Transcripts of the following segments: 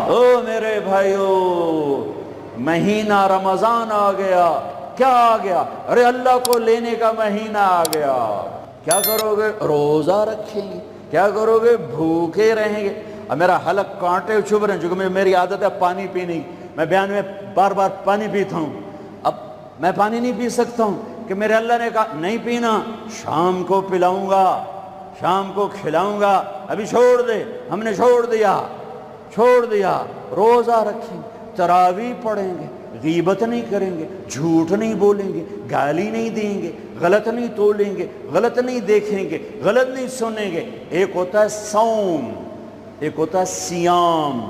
او میرے بھائیو، مہینہ رمضان آ گیا. کیا آ گیا؟ ارے اللہ کو لینے کا مہینہ آ گیا. کیا کرو گے؟ روزہ رکھیں گے. کیا کرو گے؟ بھوکے رہیں گے. اب میرا حلق کانٹے چبھ رہے ہیں، چونکہ میری عادت ہے پانی پینے کی. میں بیان میں بار بار پانی پیتا ہوں. اب میں پانی نہیں پی سکتا ہوں کہ میرے اللہ نے کہا نہیں پینا، شام کو پلاؤں گا، شام کو کھلاؤں گا. ابھی چھوڑ دے. ہم نے چھوڑ دیا. روزہ رکھیں گے، تراویح پڑھیں گے، غیبت نہیں کریں گے، جھوٹ نہیں بولیں گے، گالی نہیں دیں گے، غلط نہیں تولیں گے، غلط نہیں دیکھیں گے، غلط نہیں سنیں گے. ایک ہوتا ہے صوم، ایک ہوتا ہے سیام.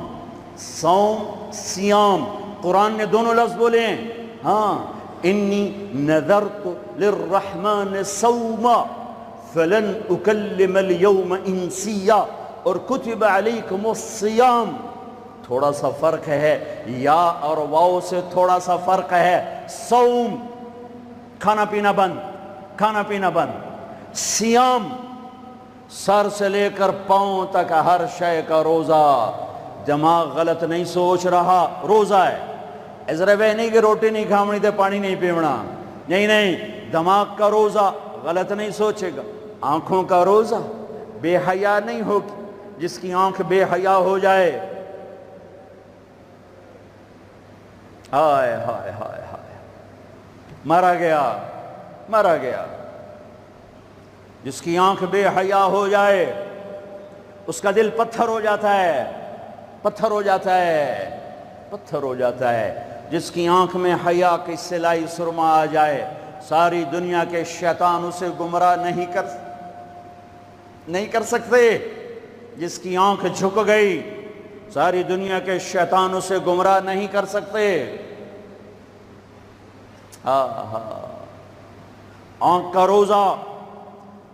صوم سیام، قرآن نے دونوں لفظ بولے ہیں. ہاں، انی نذرت للرحمن صوما فلن اکلم اليوم انسیا، اور کتب علیکم الصیام. تھوڑا سا فرق ہے، یا اور واو سے تھوڑا سا فرق ہے. صوم کھانا پینا بند. سیام سر سے لے کر پاؤں تک ہر شے کا روزہ. دماغ غلط نہیں سوچ رہا، روزہ ہے. ایسا وہ نہیں کہ روٹی نہیں کھاونی تو پانی نہیں پیونا. نہیں، دماغ کا روزہ، غلط نہیں سوچے گا. آنکھوں کا روزہ، بے حیا نہیں ہوگی. جس کی آنکھ بے حیا ہو جائے، ہائے ہائے ہائے ہائے، مرا گیا. جس کی آنکھ بے حیا ہو جائے اس کا دل پتھر ہو جاتا ہے. جس کی آنکھ میں حیا کی سلائی سرما آ جائے، ساری دنیا کے شیطان اسے گمراہ نہیں کر سکتے. جس کی آنکھ جھک گئی، ساری دنیا کے شیطان اسے گمراہ نہیں کر سکتے. آنکھ کا روزہ،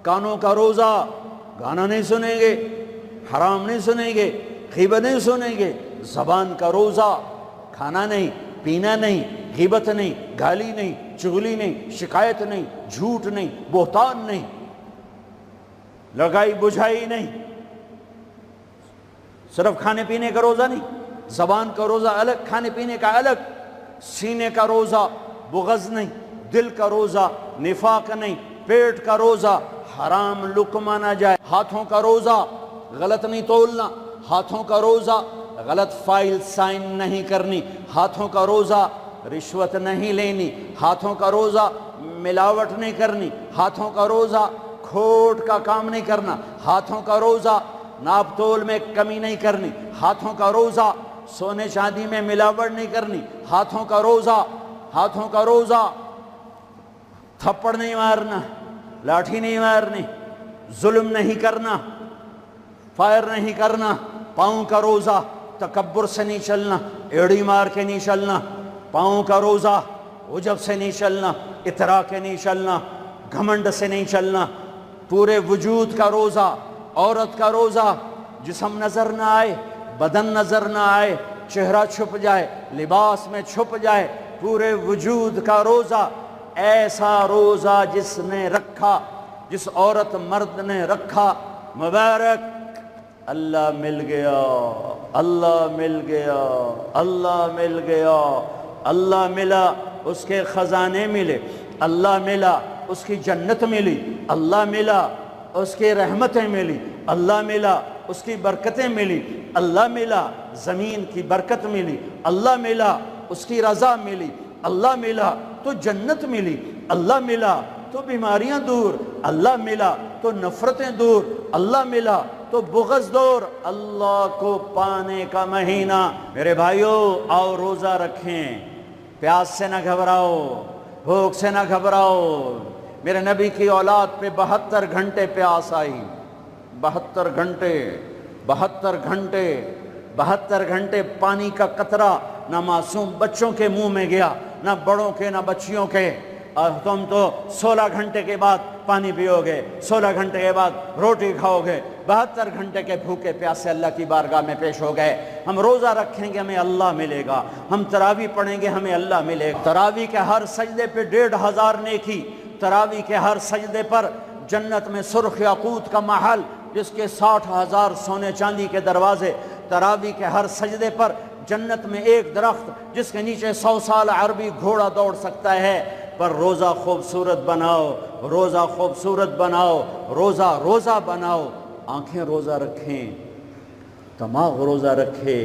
کانوں کا روزہ، گانا نہیں سنیں گے، حرام نہیں سنیں گے، غیبت نہیں سنیں گے. زبان کا روزہ، کھانا نہیں، پینا نہیں، غیبت نہیں، گالی نہیں، چغلی نہیں، شکایت نہیں، جھوٹ نہیں، بہتان نہیں، لگائی بجھائی نہیں. صرف کھانے پینے کا روزہ نہیں، زبان کا روزہ الگ، کھانے پینے کا الگ. سینے کا روزہ، بغض نہیں. دل کا روزہ، نفاق نہیں. پیٹ کا روزہ، حرام لقمہ نہ جائے. ہاتھوں کا روزہ، غلط نہیں تولنا. ہاتھوں کا روزہ، غلط فائل سائن نہیں کرنی. ہاتھوں کا روزہ، رشوت نہیں لینی. ہاتھوں کا روزہ، ملاوٹ نہیں کرنی. ہاتھوں کا روزہ، کھوٹ کا کام نہیں کرنا. ہاتھوں کا روزہ، ناپ تول میں کمی نہیں کرنی. ہاتھوں کا روزہ، سونے چاندی میں ملاوٹ نہیں کرنی. ہاتھوں کا روزہ، تھپڑ نہیں مارنا، لاٹھی نہیں مارنی، ظلم نہیں کرنا، فائر نہیں کرنا. پاؤں کا روزہ، تکبر سے نہیں چلنا، ایڑی مار کے نہیں چلنا. پاؤں کا روزہ، عجب سے نہیں چلنا، اطراء کے نہیں چلنا، گھمنڈ سے نہیں چلنا. پورے وجود کا روزہ. عورت کا روزہ، جسم نظر نہ آئے، بدن نظر نہ آئے، چہرہ چھپ جائے، لباس میں چھپ جائے. پورے وجود کا روزہ. ایسا روزہ جس عورت مرد نے رکھا، مبارک. اللہ مل گیا. اللہ ملا، اس کے خزانے ملے. اللہ ملا، اس کی جنت ملی. اللہ ملا، اس کی رحمتیں ملی. اللہ ملا، اس کی برکتیں ملی. اللہ ملا، زمین کی برکت ملی. اللہ ملا، اس کی رضا ملی. اللہ ملا تو جنت ملی. اللہ ملا تو بیماریاں دور. اللہ ملا تو نفرتیں دور. اللہ ملا تو بغض دور. اللہ کو پانے کا مہینہ. میرے بھائیو، آؤ روزہ رکھیں. پیاس سے نہ گھبراؤ، بھوک سے نہ گھبراؤ. میرے نبی کی اولاد پہ 72 گھنٹے پیاس آئی. 72 گھنٹے پانی کا قطرہ نہ معصوم بچوں کے منہ میں گیا، نہ بڑوں کے، نہ بچیوں کے. اور تم تو 16 گھنٹے کے بعد پانی پیو گے، 16 گھنٹے کے بعد روٹی کھاؤ گے. 72 گھنٹے کے بھوکے پیاسے اللہ کی بارگاہ میں پیش ہو گئے. ہم روزہ رکھیں گے، ہمیں اللہ ملے گا. ہم تراویح پڑھیں گے، ہمیں اللہ ملے گا. تراویح کے ہر سجدے پہ 1500 نیکی. تراویح کے ہر سجدے پر جنت میں سرخ یاقوت کا محل، جس کے 60,000 سونے چاندی کے دروازے. تراوی کے ہر سجدے پر جنت میں ایک درخت جس کے نیچے 100 سال عربی گھوڑا دوڑ سکتا ہے، پر روزہ خوبصورت بناؤ، روزہ خوبصورت بناؤ، روزہ بناؤ، آنکھیں روزہ رکھیں، دماغ روزہ رکھے،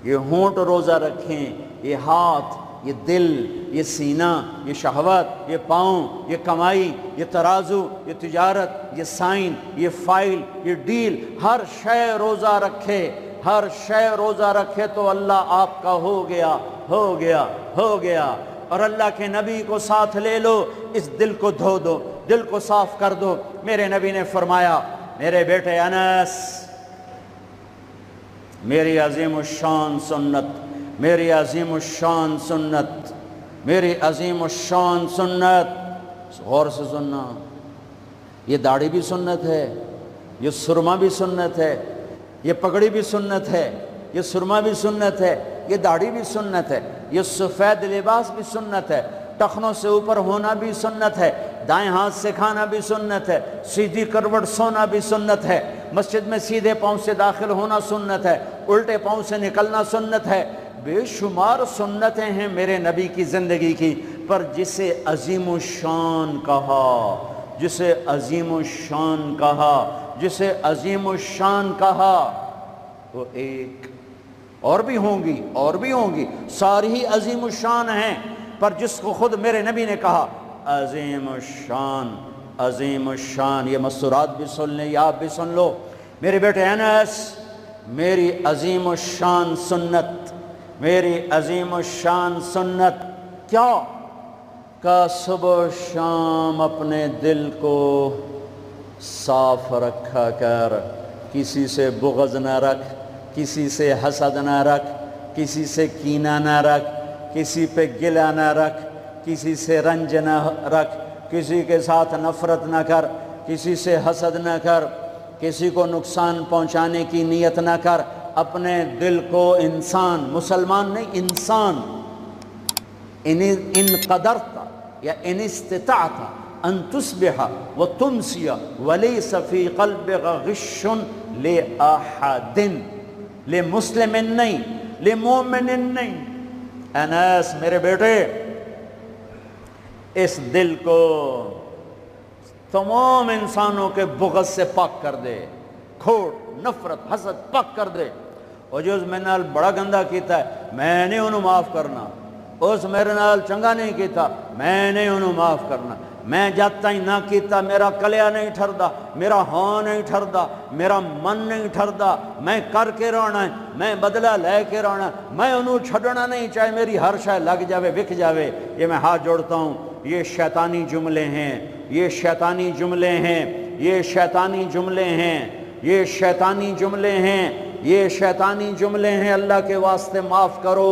یہ ہونٹ روزہ رکھیں، یہ ہاتھ، یہ دل، یہ سینہ، یہ شہوت، یہ پاؤں، یہ کمائی، یہ ترازو، یہ تجارت، یہ سائن، یہ فائل، یہ ڈیل، ہر شے روزہ رکھے، ہر شے روزہ رکھے تو اللہ آپ کا ہو گیا، ہو گیا، ہو گیا۔ اور اللہ کے نبی کو ساتھ لے لو، اس دل کو دھو دو، دل کو صاف کر دو۔ میرے نبی نے فرمایا، میرے بیٹے انس، میری عظیم الشان سنت، میری عظیم الشان سنت، میری عظیم الشان سنت، غور سے سننا، یہ داڑھی بھی سنت ہے، یہ سرما بھی سنت ہے، یہ پگڑی بھی سنت ہے، یہ سرما بھی سنت ہے، یہ داڑھی بھی سنت ہے، یہ سفید لباس بھی سنت ہے، ٹخنوں سے اوپر ہونا بھی سنت ہے، دائیں ہاتھ سے کھانا بھی سنت ہے، سیدھی کروٹ سونا بھی سنت ہے، مسجد میں سیدھے پاؤں سے داخل ہونا سنت ہے، الٹے پاؤں سے نکلنا سنت ہے۔ بے شمار سنتیں ہیں میرے نبی کی زندگی کی، پر جسے عظیم الشان کہا، جسے عظیم الشان کہا، جسے عظیم الشان کہا، وہ ایک اور بھی ہوں گی، اور بھی ہوں گی، ساری ہی عظیم الشان ہیں، پر جس کو خود میرے نبی نے کہا عظیم الشان، عظیم الشان، یہ مستورات بھی سن لیں، یہ آپ بھی سن لو۔ میرے بیٹے انس، میری عظیم الشان سنت، میری عظیم الشان سنت کیا؟ کہ صبح و شام اپنے دل کو صاف رکھا کر، کسی سے بغض نہ رکھ، کسی سے حسد نہ رکھ، کسی سے کینہ نہ رکھ، کسی پہ گلہ نہ رکھ، کسی سے رنج نہ رکھ، کسی کے ساتھ نفرت نہ کر، کسی سے حسد نہ کر، کسی کو نقصان پہنچانے کی نیت نہ کر، اپنے دل کو انسان، مسلمان نہیں انسان، ان قدرت یا ان استطاعت ان تصبح وتمسی ولیس فی قلبک غش لأحد، لمسلم نہیں، لمومن نہیں۔ انس میرے بیٹے، اس دل کو تمام انسانوں کے بغض سے پاک کر دے، کھوٹ، نفرت، حسد پاک کر دے۔ اور جو میرے نال بڑا گندہ کیتا ہے میں نے انہوں معاف کرنا، اس میرے نال چنگا نہیں کیتا میں نے انہوں معاف کرنا، میں جب تک نہ کیتا میرا کلیا نہیں ٹھردا، میرا ہاں نہیں ٹھردا، میرا من نہیں ٹھردا، میں کر کے رہنا ہے، میں بدلہ لے کے رہنا ہے، میں انہوں چھڑنا نہیں، چاہے میری ہر شے لگ جاوے وک جاوے۔ یہ میں ہاتھ جوڑتا ہوں، یہ شیطانی جملے ہیں، یہ شیطانی جملے ہیں، یہ شیطانی جملے ہیں، یہ شیطانی جملے ہیں، یہ شیطانی جملے ہیں۔ اللہ کے واسطے معاف کرو،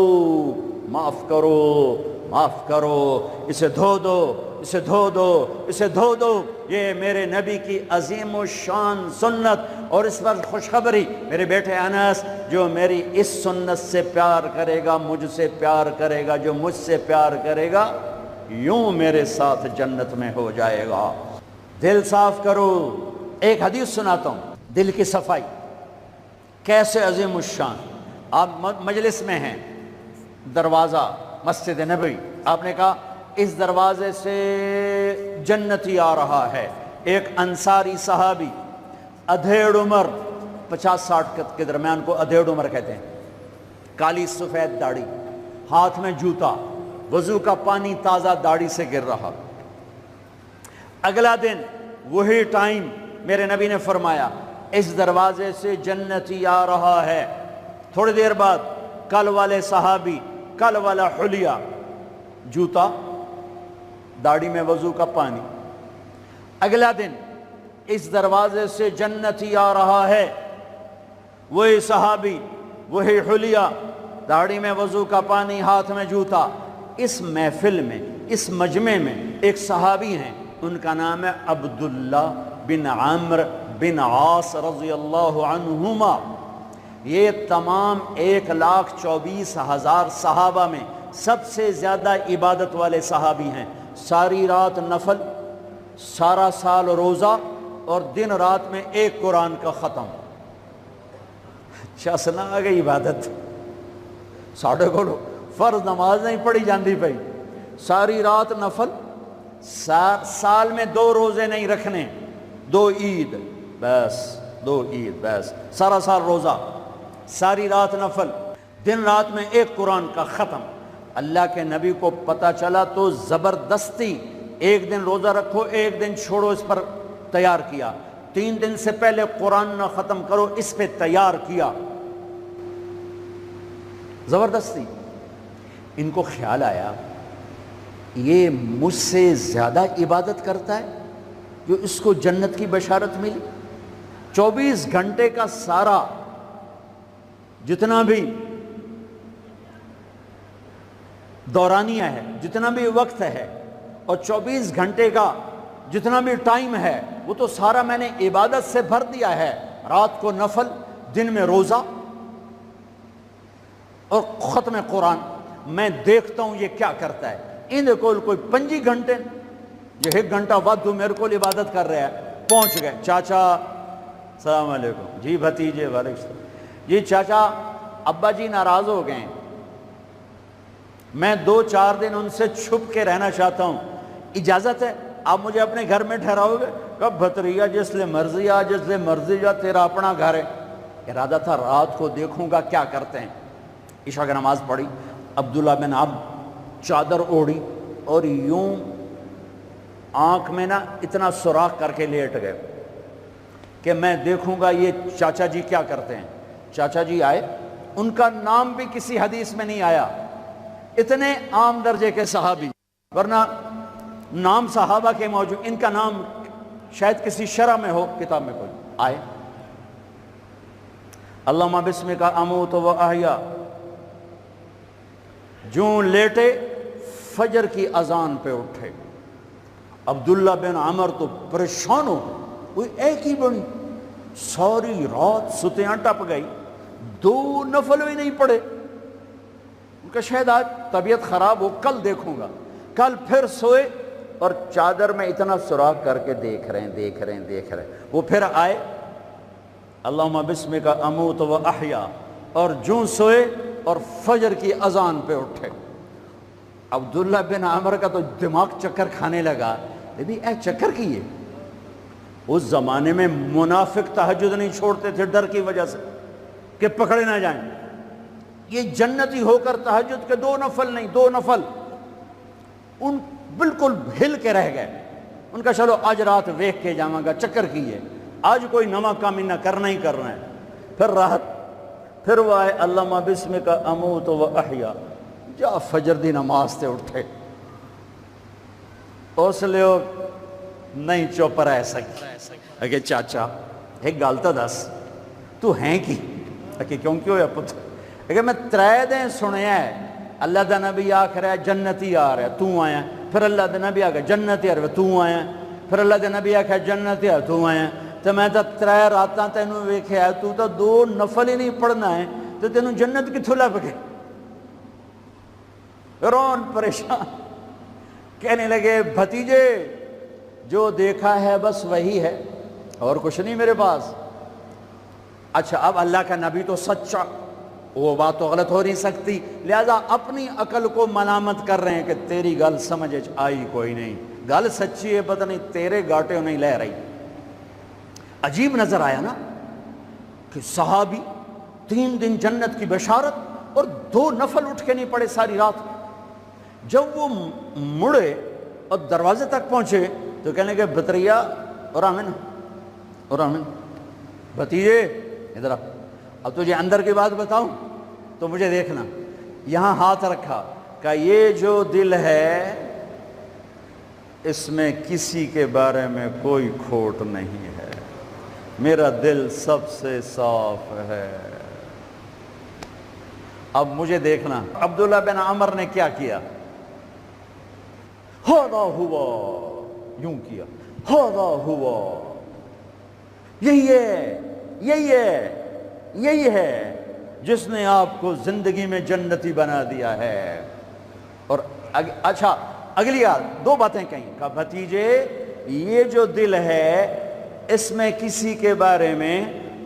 معاف کرو، معاف کرو، اسے دھو دو، اسے دھو دو، اسے دھو دو۔ یہ میرے نبی کی عظیم الشان سنت، اور اس پر خوشخبری میرے بیٹے انس، جو میری اس سنت سے پیار کرے گا مجھ سے پیار کرے گا، جو مجھ سے پیار کرے گا یوں میرے ساتھ جنت میں ہو جائے گا۔ دل صاف کرو۔ ایک حدیث سناتا ہوں، دل کی صفائی کیسے عظیم الشان۔ آپ مجلس میں ہیں، دروازہ مسجد نبوی، آپ نے کہا اس دروازے سے جنتی آ رہا ہے۔ ایک انصاری صحابی، ادھیڑ عمر، 50-60 کے درمیان کو ادھیڑ عمر کہتے ہیں، کالی سفید داڑھی، ہاتھ میں جوتا، وضو کا پانی تازہ داڑھی سے گر رہا۔ اگلا دن وہی ٹائم میرے نبی نے فرمایا اس دروازے سے جنتی آ رہا ہے۔ تھوڑی دیر بعد کل والے صحابی، کل والا حلیہ، جوتا، داڑھی میں وضو کا پانی۔ اگلا دن اس دروازے سے جنتی آ رہا ہے، وہی صحابی، وہی حلیہ، داڑھی میں وضو کا پانی، ہاتھ میں جوتا۔ اس محفل میں، اس مجمع میں ایک صحابی ہیں، ان کا نام ہے عبداللہ بن عمرو بن عاص رضی اللہ عنہما۔ یہ تمام 1,24,000 صحابہ میں سب سے زیادہ عبادت والے صحابی ہیں۔ ساری رات نفل، سارا سال روزہ، اور دن رات میں ایک قرآن کا ختم۔ چسنا آ گئی عبادت ساڑھے کو فرض نماز نہیں پڑھی جاندی پئی، ساری رات نفل، سال میں 2 روزے نہیں رکھنے، 2 عید بس، 2 عید بس، سارا سال روزہ، ساری رات نفل، دن رات میں 1 قرآن کا ختم۔ اللہ کے نبی کو پتہ چلا تو زبردستی 1 دن روزہ رکھو 1 دن چھوڑو اس پر تیار کیا، 3 دن سے پہلے قرآن نہ ختم کرو اس پہ تیار کیا، زبردستی۔ ان کو خیال آیا یہ مجھ سے زیادہ عبادت کرتا ہے جو اس کو جنت کی بشارت ملی۔ 24 گھنٹے کا سارا جتنا بھی دورانیہ ہے، جتنا بھی وقت ہے، اور 24 گھنٹے کا جتنا بھی ٹائم ہے وہ تو سارا میں نے عبادت سے بھر دیا ہے، رات کو نفل، دن میں روزہ اور ختم قرآن۔ میں دیکھتا ہوں یہ کیا کرتا ہے۔ ان کو کوئی 25 گھنٹے، یہ 1 گھنٹہ وقت میرے کو عبادت کر رہا ہے۔ پہنچ گئے، چاچا السلام علیکم، جی بھتیجے وعلیکم السلام، جی چاچا ابا جی ناراض ہو گئے ہیں، میں 2-4 دن ان سے چھپ کے رہنا چاہتا ہوں، اجازت ہے؟ آپ مجھے اپنے گھر میں ٹھہراؤ گے؟ کب بھتریا جس لئے مرضی آ، جس لئے مرضی جا، تیرا اپنا گھر ہے۔ ارادہ تھا رات کو دیکھوں گا کیا کرتے ہیں۔ عشاء کی نماز پڑھی، عبداللہ بن عمرو چادر اوڑھی اور یوں آنکھ میں نا اتنا سوراخ کر کے لیٹ گئے کہ میں دیکھوں گا یہ چاچا جی کیا کرتے ہیں۔ چاچا جی آئے، ان کا نام بھی کسی حدیث میں نہیں آیا، اتنے عام درجے کے صحابی، ورنہ نام صحابہ کے موجود، ان کا نام شاید کسی شرح میں ہو، کتاب میں کوئی۔ آئے، اللہم بسمک اموت و احیا، جوں لیٹے فجر کی اذان پہ اٹھے۔ عبداللہ بن عمر تو پریشان ہو گئے، کوئی ایک ہی بنی، ساری رات ستیاں ٹپ گئی، 2 نفل بھی نہیں پڑے۔ ان کا شاید آج طبیعت خراب ہو، کل دیکھوں گا۔ کل پھر سوئے اور چادر میں اتنا سراخ کر کے دیکھ رہے ہیں۔ وہ پھر آئے، اللہم بسمک اموت و احیا، اور جوں سوئے اور فجر کی اذان پہ اٹھے۔ عبداللہ بن عمر کا تو دماغ چکر کھانے لگا، اے چکر کی ہے۔ اس زمانے میں منافق تہجد نہیں چھوڑتے تھے ڈر کی وجہ سے کہ پکڑے نہ جائیں۔ یہ جنتی ہو کر تہجد کے 2 نفل نہیں، 2 نفل، ان بالکل ہل کے رہ گئے۔ ان کا چلو آج رات ویکھ کے جاواں گا، چکر کی ہے، آج کوئی نواں کام نہ کرنا ہی کرنا ہے۔ پھر راحت، پھر وہ آئے، اللہم بسمک اموت و احیا، جا فجر دی نماز تے اٹھے۔ اس لیے نہیں چپ رہ سکی کہ چاچا ایک گل تو دس، تو ہیں کی؟ کہ کیوں ہویا پتر؟ کہ میں 3 دن سنیا ہے اللہ دا نبی آکھ رہا ہے جنتی آ رہا ہے، تو آیا، پھر اللہ دا نبی آکھ رہا ہے جنتی آ رہا ہے، تو آیا، پھر اللہ دا نبی آکھ رہا ہے جنتی آ رہا ہے، تو آیا، تو میں تو 3 راتاں تینوں ویکھیا ہے، تو 2 نفل ہی نہیں پڑھنا ہے، تو تینوں جنت کتھوں لب گئے؟ رون پریشان، کہنے لگے بھتیجے جو دیکھا ہے بس وہی ہے، اور کچھ نہیں میرے پاس۔ اچھا اب اللہ کا نبی تو سچا، وہ بات تو غلط ہو نہیں سکتی، لہذا اپنی عقل کو ملامت کر رہے ہیں کہ تیری گل سمجھ آئی کوئی نہیں، گل سچی ہے، پتہ نہیں تیرے گاٹے نہیں لے رہی۔ عجیب نظر آیا نا کہ صحابی 3 دن جنت کی بشارت اور 2 نفل اٹھ کے نہیں پڑے ساری رات۔ جب وہ مڑے اور دروازے تک پہنچے تو کہنے لگے بطریا اور آمن بھتیجے ادھر اب تجھے اندر کی بات بتاؤں تو مجھے دیکھنا۔ یہاں ہاتھ رکھا کہ یہ جو دل ہے اس میں کسی کے بارے میں کوئی کھوٹ نہیں ہے، میرا دل سب سے صاف ہے۔ اب مجھے دیکھنا عبداللہ بن عمر نے کیا کیا، ہاذا ہوا، یوں کیا، ہاذا ہوا، یہی ہے جس نے آپ کو زندگی میں جنتی بنا دیا ہے۔ اور اچھا اگلی 2 باتیں کہیں کہ بھتیجے یہ جو دل ہے اس میں کسی کے بارے میں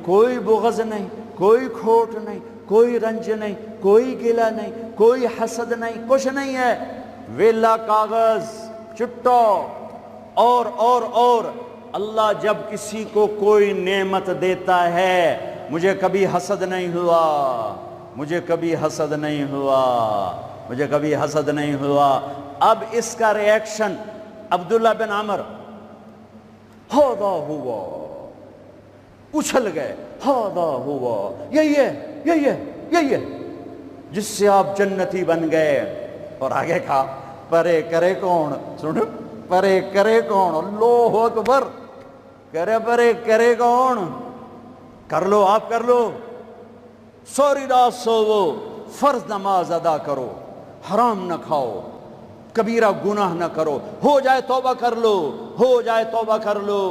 کوئی بغض نہیں، کوئی کھوٹ نہیں، کوئی رنج نہیں، کوئی گلہ نہیں، کوئی حسد نہیں، کچھ نہیں ہے، ویلا کاغذ چٹو اور اللہ جب کسی کو کوئی نعمت دیتا ہے، مجھے کبھی حسد نہیں ہوا، مجھے کبھی حسد نہیں ہوا، مجھے کبھی حسد نہیں ہوا۔ اب اس کا ری ایکشن عبداللہ بن عمر، ہاذا ہوا، اچھل گئے، ہاذا ہوا، یہی ہے جس سے آپ جنتی بن گئے۔ اور آگے کہا پرے کرے کون، سنو، پرے کرے کون، اللہ اکبر، پرے کرے کون، کر لو آپ، کر لو، سوری رات سوو، فرض نماز ادا کرو، حرام نہ کھاؤ، کبیرہ گناہ نہ کرو، ہو جائے توبہ کر لو، ہو جائے توبہ کر لو۔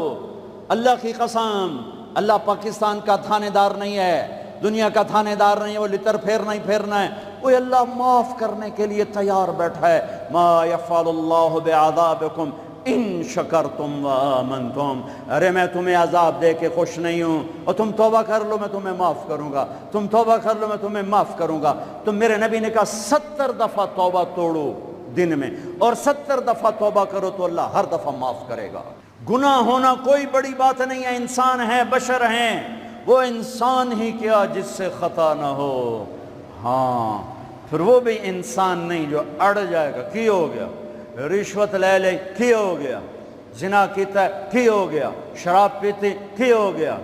اللہ کی قسم، اللہ پاکستان کا تھانے دار نہیں ہے، دنیا کا تھانے دار نہیں ہے، وہ لتر پھیرنا ہی پھیرنا ہے، وہ اللہ معاف کرنے کے لیے تیار بیٹھا ہے۔ ما یفعل اللہ بعذابکم ان شکرتم وآمنتم، ارے میں تمہیں عذاب دے کے خوش نہیں ہوں، اور تم توبہ کر لو میں تمہیں معاف کروں گا، تم توبہ کر لو میں تمہیں معاف کروں گا۔ تو میرے نبی نے کہا 70 دفعہ توبہ توڑو دن میں، اور 70 دفعہ توبہ کرو تو اللہ ہر دفعہ معاف کرے گا۔ گناہ ہونا کوئی بڑی بات نہیں ہے، انسان ہیں، بشر ہیں، وہ انسان ہی کیا جس سے خطا نہ ہو، ہاں پھر وہ بھی انسان نہیں جو اڑ جائے گا، کی ہو گیا، رشوت لے لے کی ہو گیا، زنا کیتا کی ہو گیا، شراب پیتے کی ہو گیا،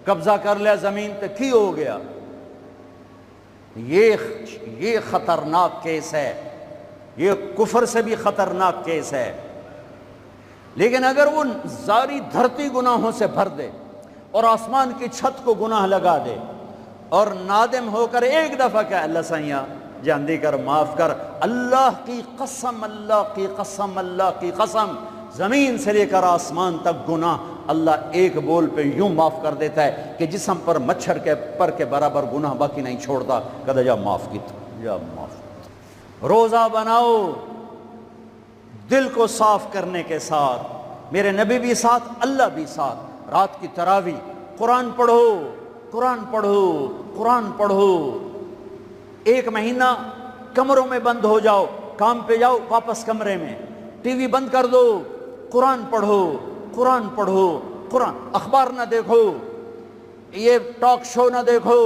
قبضہ کر لیا زمین پہ کی ہو گیا۔ یہ خطرناک کیس ہے، یہ کفر سے بھی خطرناک کیس ہے۔ لیکن اگر وہ ساری دھرتی گناہوں سے بھر دے اور آسمان کی چھت کو گناہ لگا دے اور نادم ہو کر ایک دفعہ کہ اللہ سائیاں جاندی کر، معاف کر، اللہ کی قسم، اللہ کی قسم، اللہ کی قسم، زمین سے لے کر آسمان تک گناہ اللہ ایک بول پہ یوں معاف کر دیتا ہے کہ جسم پر مچھر کے پر کے برابر گناہ باقی نہیں چھوڑتا، کہتا جا معاف کیتا، جا معاف کیتا۔ روزہ بناؤ دل کو صاف کرنے کے ساتھ، میرے نبی بھی ساتھ، اللہ بھی ساتھ، رات کی تراویح، قرآن پڑھو، قرآن پڑھو، قرآن پڑھو، ایک مہینہ کمروں میں بند ہو جاؤ، کام پہ جاؤ واپس کمرے میں، ٹی وی بند کر دو، قرآن پڑھو، قرآن پڑھو، قرآن، اخبار نہ دیکھو، یہ ٹاک شو نہ دیکھو،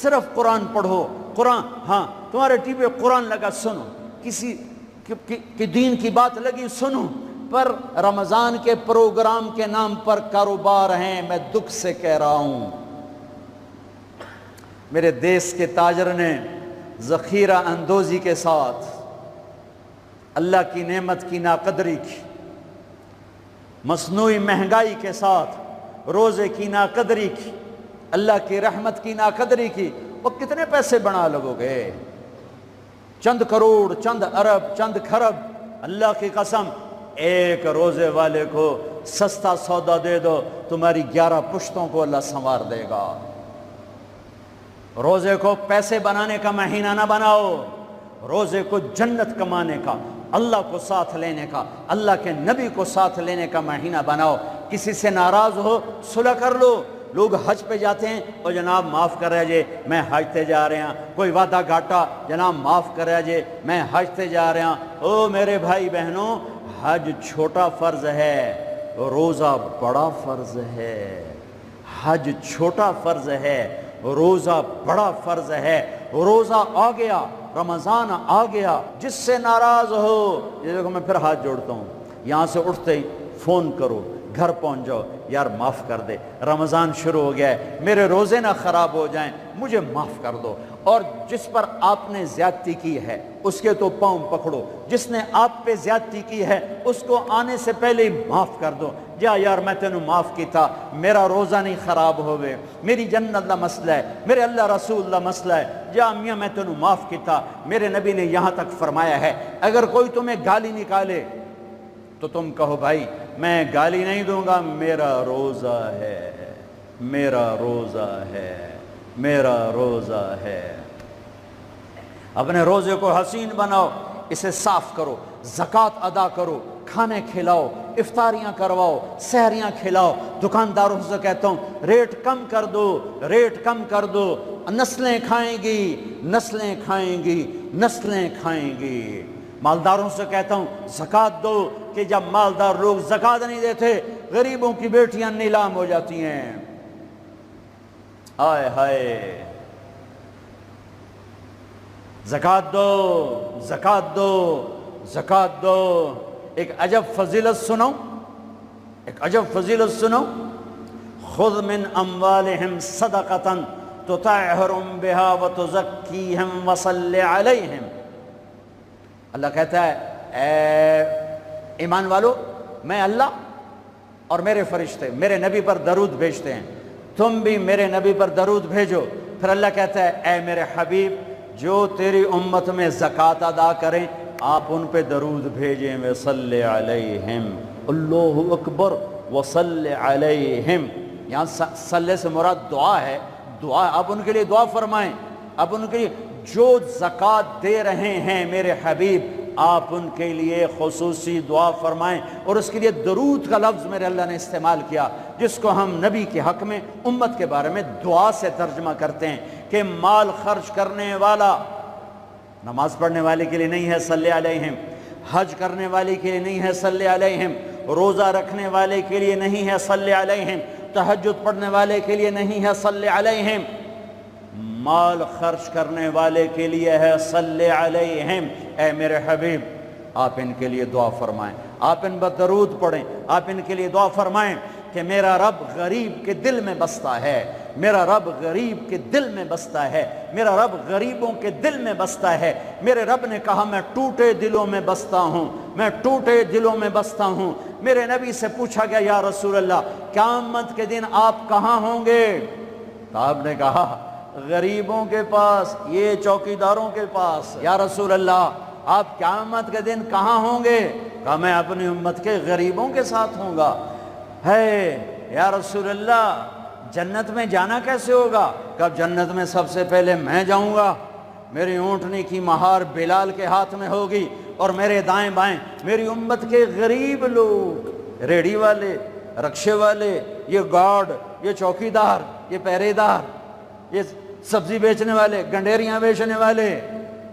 صرف قرآن پڑھو۔ قرآن، ہاں تمہارے ٹی وی قرآن لگا سنو، کسی کی دین کی بات لگی سنو، پر رمضان کے پروگرام کے نام پر کاروبار ہیں، میں دکھ سے کہہ رہا ہوں۔ میرے دیس کے تاجر نے ذخیرہ اندوزی کے ساتھ اللہ کی نعمت کی ناقدری کی، مصنوعی مہنگائی کے ساتھ روزے کی ناقدری کی، اللہ کی رحمت کی ناقدری کی، وہ کتنے پیسے بنا لگو گے؟ چند کروڑ، چند ارب، چند کھرب۔ اللہ کی قسم، ایک روزے والے کو سستا سودا دے دو، تمہاری 11 پشتوں کو اللہ سنوار دے گا۔ روزے کو پیسے بنانے کا مہینہ نہ بناؤ، روزے کو جنت کمانے کا، اللہ کو ساتھ لینے کا، اللہ کے نبی کو ساتھ لینے کا مہینہ بناؤ۔ کسی سے ناراض ہو صلح کر لو۔ لوگ حج پہ جاتے ہیں، اور جناب معاف کر رہے جے میں حج تے جا رہے ہیں، کوئی وعدہ گھاٹا، جناب معاف کر رہے جے میں حج تے جا رہے ہیں۔ او میرے بھائی بہنوں، حج چھوٹا فرض ہے، روزہ بڑا فرض ہے۔ حج چھوٹا فرض ہے، روزہ بڑا فرض ہے۔ روزہ آ گیا، رمضان آ گیا، جس سے ناراض ہو، یہ دیکھو میں پھر ہاتھ جوڑتا ہوں، یہاں سے اٹھتے ہی فون کرو، گھر پہنچ جاؤ، یار معاف کر دے، رمضان شروع ہو گیا ہے، میرے روزے نہ خراب ہو جائیں، مجھے معاف کر دو۔ اور جس پر آپ نے زیادتی کی ہے اس کے تو پاؤں پکڑو، جس نے آپ پہ زیادتی کی ہے اس کو آنے سے پہلے ہی معاف کر دو۔ جا یار میں تینوں معاف کیتا، میرا روزہ نہیں خراب ہوئے، میری جنت دا مسئلہ ہے، میرے اللہ رسول دا مسئلہ ہے، جا میاں میں تینوں معاف کیتا۔ میرے نبی نے یہاں تک فرمایا ہے اگر کوئی تمہیں گالی نکالے تو تم کہو بھائی میں گالی نہیں دوں گا، میرا روزہ ہے، میرا روزہ ہے، میرا روزہ ہے۔ اپنے روزے کو حسین بناؤ۔ اسے صاف کرو، زکوٰۃ ادا کرو، کھانے کھلاؤ، افطاریاں کرواؤ، سحریاں کھلاؤ۔ دکانداروں سے کہتا ہوں ریٹ کم کر دو، ریٹ کم کر دو، نسلیں کھائیں گی، نسلیں کھائیں گی، نسلیں کھائیں گی۔ مالداروں سے کہتا ہوں زکوٰۃ دو، کہ جب مالدار لوگ زکوٰۃ نہیں دیتے غریبوں کی بیٹیاں نیلام ہو جاتی ہیں۔ ہائے ہائے، زکوٰۃ دو، زکوٰۃ دو، زکوٰۃ دو۔ ایک عجب فضیلت سنو، ایک عجب فضیلت سنو، خذ من اموالہم صدقۃ تطہرہم بہا وتزکیہم وصلی علیہم۔ اللہ کہتا ہے اے ایمان والو، میں اللہ اور میرے فرشتے میرے نبی پر درود بھیجتے ہیں، تم بھی میرے نبی پر درود بھیجو۔ پھر اللہ کہتا ہے اے میرے حبیب، جو تیری امت میں زکوٰۃ ادا کریں آپ ان پہ درود بھیجیں، وصلی علیہم، اللہ اکبر، وصلی علیہم۔ یہاں صلی سے مراد دعا ہے، دعا، آپ ان کے لیے دعا فرمائیں، آپ ان کے لیے جو زکوٰۃ دے رہے ہیں میرے حبیب آپ ان کے لیے خصوصی دعا فرمائیں۔ اور اس کے لیے درود کا لفظ میرے اللہ نے استعمال کیا، جس کو ہم نبی کے حق میں امت کے بارے میں دعا سے ترجمہ کرتے ہیں، کہ مال خرچ کرنے والا نماز پڑھنے والے کے لیے نہیں ہے صلی علیہم، حج کرنے والے کے لیے نہیں ہے صلی علیہم، روزہ رکھنے والے کے لیے نہیں ہے صلی علیہم، تہجد پڑھنے والے کے لیے نہیں ہے صلی علیہم، مال خرچ کرنے والے کے لیے ہے صلی علیہم۔ اے میرے حبیب آپ ان کے لیے دعا فرمائیں، آپ ان پر درود پڑھیں، آپ ان کے لیے دعا فرمائیں کہ میرا رب غریب کے دل میں بستا ہے، میرا رب غریب کے دل میں بستا ہے، میرا رب غریبوں کے دل میں بستا ہے۔ میرے رب نے کہا میں ٹوٹے دلوں میں بستا ہوں، میں ٹوٹے دلوں میں بستا ہوں۔ میرے نبی سے پوچھا گیا یا رسول اللہ قیامت کے دن آپ کہاں ہوں گے؟ تو آپ نے کہا غریبوں کے پاس، یہ چوکیداروں کے پاس۔ یا رسول اللہ آپ قیامت کے دن کہاں ہوں گے؟ کہا میں اپنی امت کے غریبوں کے ساتھ ہوں گا۔ ہے یا رسول اللہ جنت میں جانا کیسے ہوگا؟ کب جنت میں سب سے پہلے میں جاؤں گا، میری اونٹنی کی مہار بلال کے ہاتھ میں ہوگی، اور میرے دائیں بائیں میری امت کے غریب لوگ، ریڑھی والے، رکشے والے، یہ گارڈ، یہ چوکیدار، یہ پہرے دار، یہ سبزی بیچنے والے، گنڈیریاں بیچنے والے،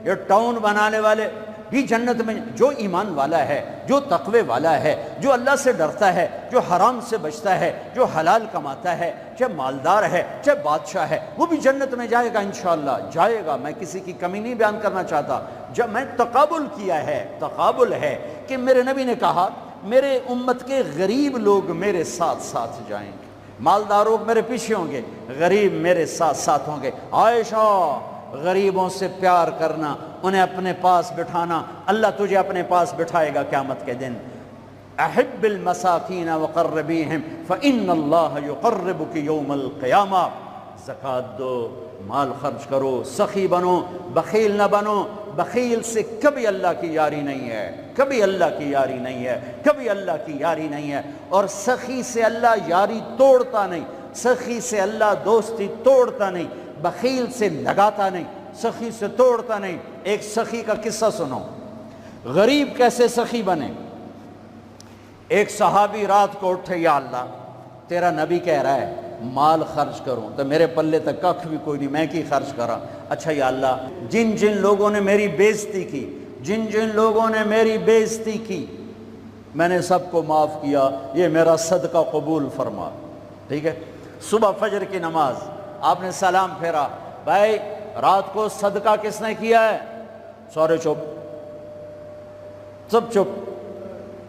یہ ٹاؤن بنانے والے بھی جنت میں۔ جو ایمان والا ہے، جو تقوی والا ہے، جو اللہ سے ڈرتا ہے، جو حرام سے بچتا ہے، جو حلال کماتا ہے، چاہے مالدار ہے چاہے بادشاہ ہے، وہ بھی جنت میں جائے گا انشاءاللہ، جائے گا۔ میں کسی کی کمی نہیں بیان کرنا چاہتا، جب میں تقابل کیا ہے، تقابل ہے کہ میرے نبی نے کہا میرے امت کے غریب لوگ میرے ساتھ ساتھ جائیں گے، مالدار لوگ میرے پیچھے ہوں گے، غریب میرے ساتھ ساتھ ہوں گے۔ عائشہ غریبوں سے پیار کرنا، انہیں اپنے پاس بٹھانا، اللہ تجھے اپنے پاس بٹھائے گا قیامت کے دن۔ احب المساکین وقربیہم فإن اللہ یقربک یوم القیامہ۔ زکوٰۃ دو، مال خرچ کرو، سخی بنو، بخیل نہ بنو۔ بخیل سے کبھی اللہ کی یاری نہیں ہے، کبھی اللہ کی یاری نہیں ہے، کبھی اللہ کی یاری نہیں ہے۔ اور سخی سے اللہ یاری توڑتا نہیں، سخی سے اللہ دوستی توڑتا نہیں، بخیل سے لگاتا نہیں، سخی سے توڑتا نہیں۔ ایک سخی کا قصہ سنو، غریب کیسے سخی بنے۔ ایک صحابی رات کو اٹھے، یا اللہ تیرا نبی کہہ رہا ہے مال خرچ کروں تو میرے پلے تک ککھ بھی کوئی نہیں، میں کی خرچ کرا۔ اچھا یا اللہ جن جن لوگوں نے میری بےزتی کی، جن جن لوگوں نے میری بےزتی کی، میں نے سب کو معاف کیا، یہ میرا صدقہ قبول فرما۔ ٹھیک ہے، صبح فجر کی نماز آپ نے سلام پھیرا، بھائی رات کو صدقہ کس نے کیا ہے؟ سورے چپ، سب چپ،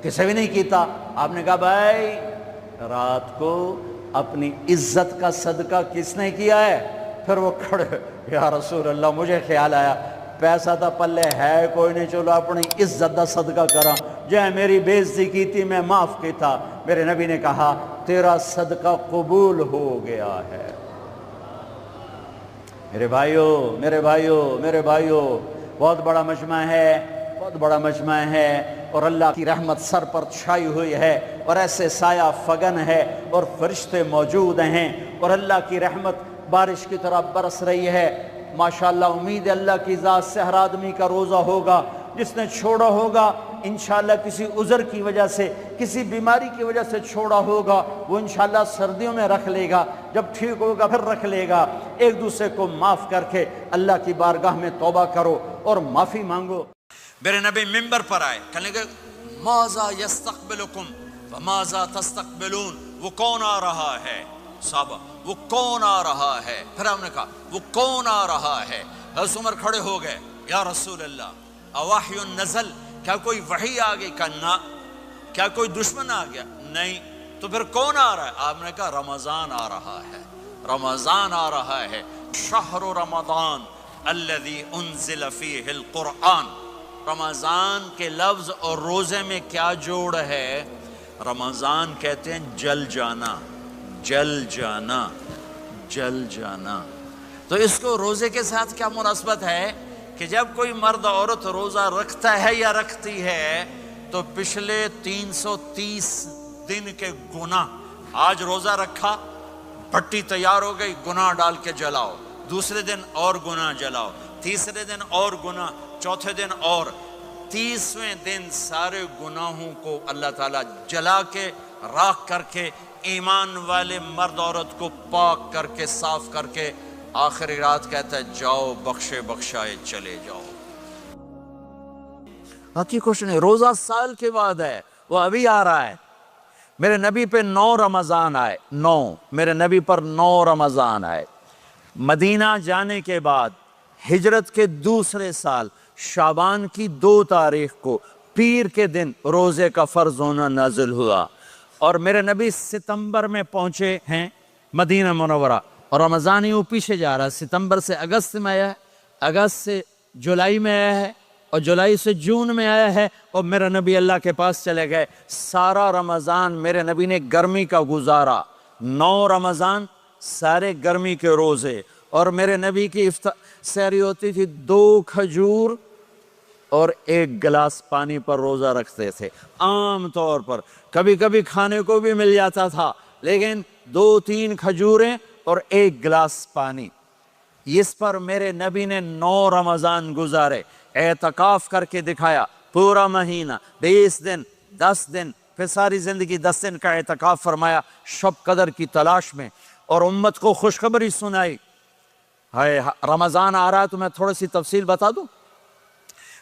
کسی بھی نہیں کیتا۔ آپ نے کہا بھائی رات کو اپنی عزت کا صدقہ کس نے کیا ہے؟ پھر وہ کھڑے، یا رسول اللہ مجھے خیال آیا پیسہ تھا پلے ہے کوئی نہیں، چلو اپنی عزت دا صدقہ کرا، جے میری بےزتی کی تھی میں معاف کی تھا۔ میرے نبی نے کہا تیرا صدقہ قبول ہو گیا ہے۔ میرے بھائیو، میرے بھائیو، میرے بھائیو، بہت بڑا مجمع ہے، بہت بڑا مجمع ہے، اور اللہ کی رحمت سر پر چھائی ہوئی ہے، اور ایسے سایہ فگن ہے، اور فرشتے موجود ہیں، اور اللہ کی رحمت بارش کی طرح برس رہی ہے۔ ماشاءاللہ امید اللہ کی ذات سے ہر آدمی کا روزہ ہوگا، جس نے چھوڑا ہوگا انشاءاللہ کسی عذر کی وجہ سے، کسی بیماری کی وجہ سے چھوڑا ہوگا، وہ انشاءاللہ سردیوں میں رکھ لے گا، جب ٹھیک ہوگا پھر رکھ لے گا۔ ایک دوسرے کو معاف کر کے اللہ کی بارگاہ میں توبہ کرو اور معافی مانگو۔ میرے نبی ممبر پر آئے، کہنے لگے ماذا یستقبلکم وماذا تستقبلون، وہ کون آ رہا ہے؟ صحابہ وہ کون آ رہا ہے؟ پھر ہم نے کہا وہ کون آ رہا ہے؟ حضرت عمر کھڑے ہو گئے، یا رسول اللہ اوحی نزل، کیا کوئی وحی آ گئی؟ کہا کیا کوئی دشمن آ گیا؟ نہیں۔ تو پھر کون آ رہا ہے؟ آپ نے کہا رمضان آ رہا ہے، رمضان آ رہا ہے۔ شہر رمضان الذی انزل فیہ القرآن، رمضان کے لفظ اور روزے میں کیا جوڑ ہے؟ رمضان کہتے ہیں جل جانا، جل جانا، جل جانا۔ تو اس کو روزے کے ساتھ کیا مناسبت ہے کہ جب کوئی مرد عورت روزہ رکھتا ہے یا رکھتی ہے تو پچھلے 330 دن کے گناہ، آج روزہ رکھا، بھٹی تیار ہو گئی، گناہ ڈال کے جلاؤ، دوسرے دن اور گناہ جلاؤ، تیسرے دن اور گناہ، چوتھے دن اور، 30ویں دن سارے گناہوں کو اللہ تعالیٰ جلا کے راکھ کر کے ایمان والے مرد عورت کو پاک کر کے صاف کر کے آخری رات کہتا ہے جاؤ بخشے بخشائے چلے جاؤ۔ باقی کچھ نہیں، روزہ سال کے بعد ہے، وہ ابھی آ رہا ہے۔ میرے نبی پہ 9 رمضان آئے، 9، میرے نبی پر 9 رمضان آئے۔ مدینہ جانے کے بعد ہجرت کے دوسرے سال شعبان کی 2 تاریخ کو پیر کے دن روزے کا فرض ہونا نازل ہوا، اور میرے نبی ستمبر میں پہنچے ہیں مدینہ منورہ، اور رمضان یوں پیچھے جا رہا ہے، ستمبر سے اگست میں آیا ہے، اگست سے جولائی میں آیا ہے، اور جولائی سے جون میں آیا ہے، اور میرے نبی اللہ کے پاس چلے گئے۔ سارا رمضان میرے نبی نے گرمی کا گزارا، 9 رمضان سارے گرمی کے روزے، اور میرے نبی کی سحری ہوتی تھی 2 کھجور اور 1 گلاس پانی پر روزہ رکھتے تھے عام طور پر، کبھی کبھی کھانے کو بھی مل جاتا تھا، لیکن 2-3 کھجوریں اور 1 گلاس پانی۔ اس پر میرے نبی نے 9 رمضان گزارے، اعتکاف کر کے دکھایا، پورا مہینہ، 20 دن، 10 دن، پھر ساری زندگی 10 دن کا اعتکاف فرمایا شب قدر کی تلاش میں، اور امت کو خوشخبری سنائی۔ رمضان آ رہا ہے تو میں تھوڑی سی تفصیل بتا دوں۔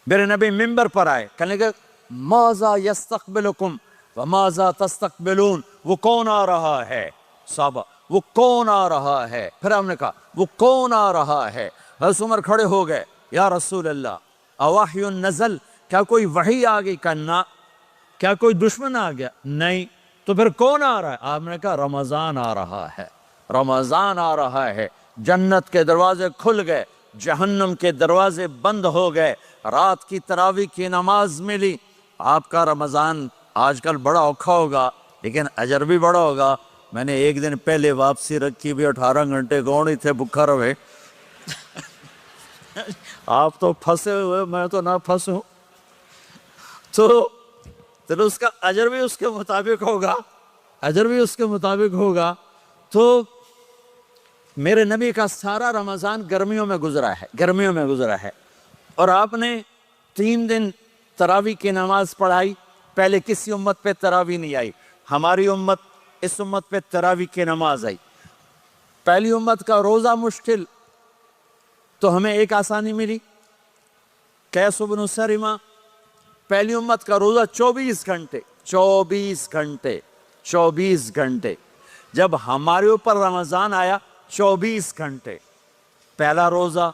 میرے نبی ممبر پر آئے، کہنے لگے ماذا یستقبلکم وماذا تستقبلون، وہ کون آ رہا ہے؟ صحابہ وہ کون آ رہا ہے؟ پھر ہم نے کہا وہ کون آ رہا ہے؟ حضرت عمر کھڑے ہو گئے، یا رسول اللہ اوحی نزل، کیا کوئی وحی آ گئی؟ کہا کیا کوئی دشمن آ گیا؟ نہیں۔ تو پھر کون آ رہا ہے؟ آپ نے کہا رمضان آ رہا ہے، رمضان آ رہا ہے۔ جنت کے دروازے کھل گئے، جہنم کے دروازے بند ہو گئے، رات کی تراویح کی نماز ملی۔ آپ کا رمضان آج کل بڑا اوکھا ہوگا لیکن اجر بھی بڑا ہوگا۔ میں نے 1 دن پہلے واپسی رکھی بھی، 18 گھنٹے گون ہی تھے بکھا رہے۔ آپ تو پھنسے ہوئے، میں تو نہ پھنسوں، تو اس کا اجر بھی اس کے مطابق ہوگا، اجر بھی اس کے مطابق ہوگا۔ تو میرے نبی کا سارا رمضان گرمیوں میں گزرا ہے، گرمیوں میں گزرا ہے، اور آپ نے 3 دن تراویح کی نماز پڑھائی۔ پہلے کسی امت پہ تراویح نہیں آئی، ہماری امت، اس امت پہ تراویح کی نماز آئی۔ پہلی امت کا روزہ مشکل، تو ہمیں ایک آسانی ملی، قیس بن سرمہ۔ پہلی امت کا روزہ 24 گھنٹے، 24 گھنٹے، 24 گھنٹے۔ جب ہمارے اوپر رمضان آیا 24 گھنٹے، پہلا روزہ،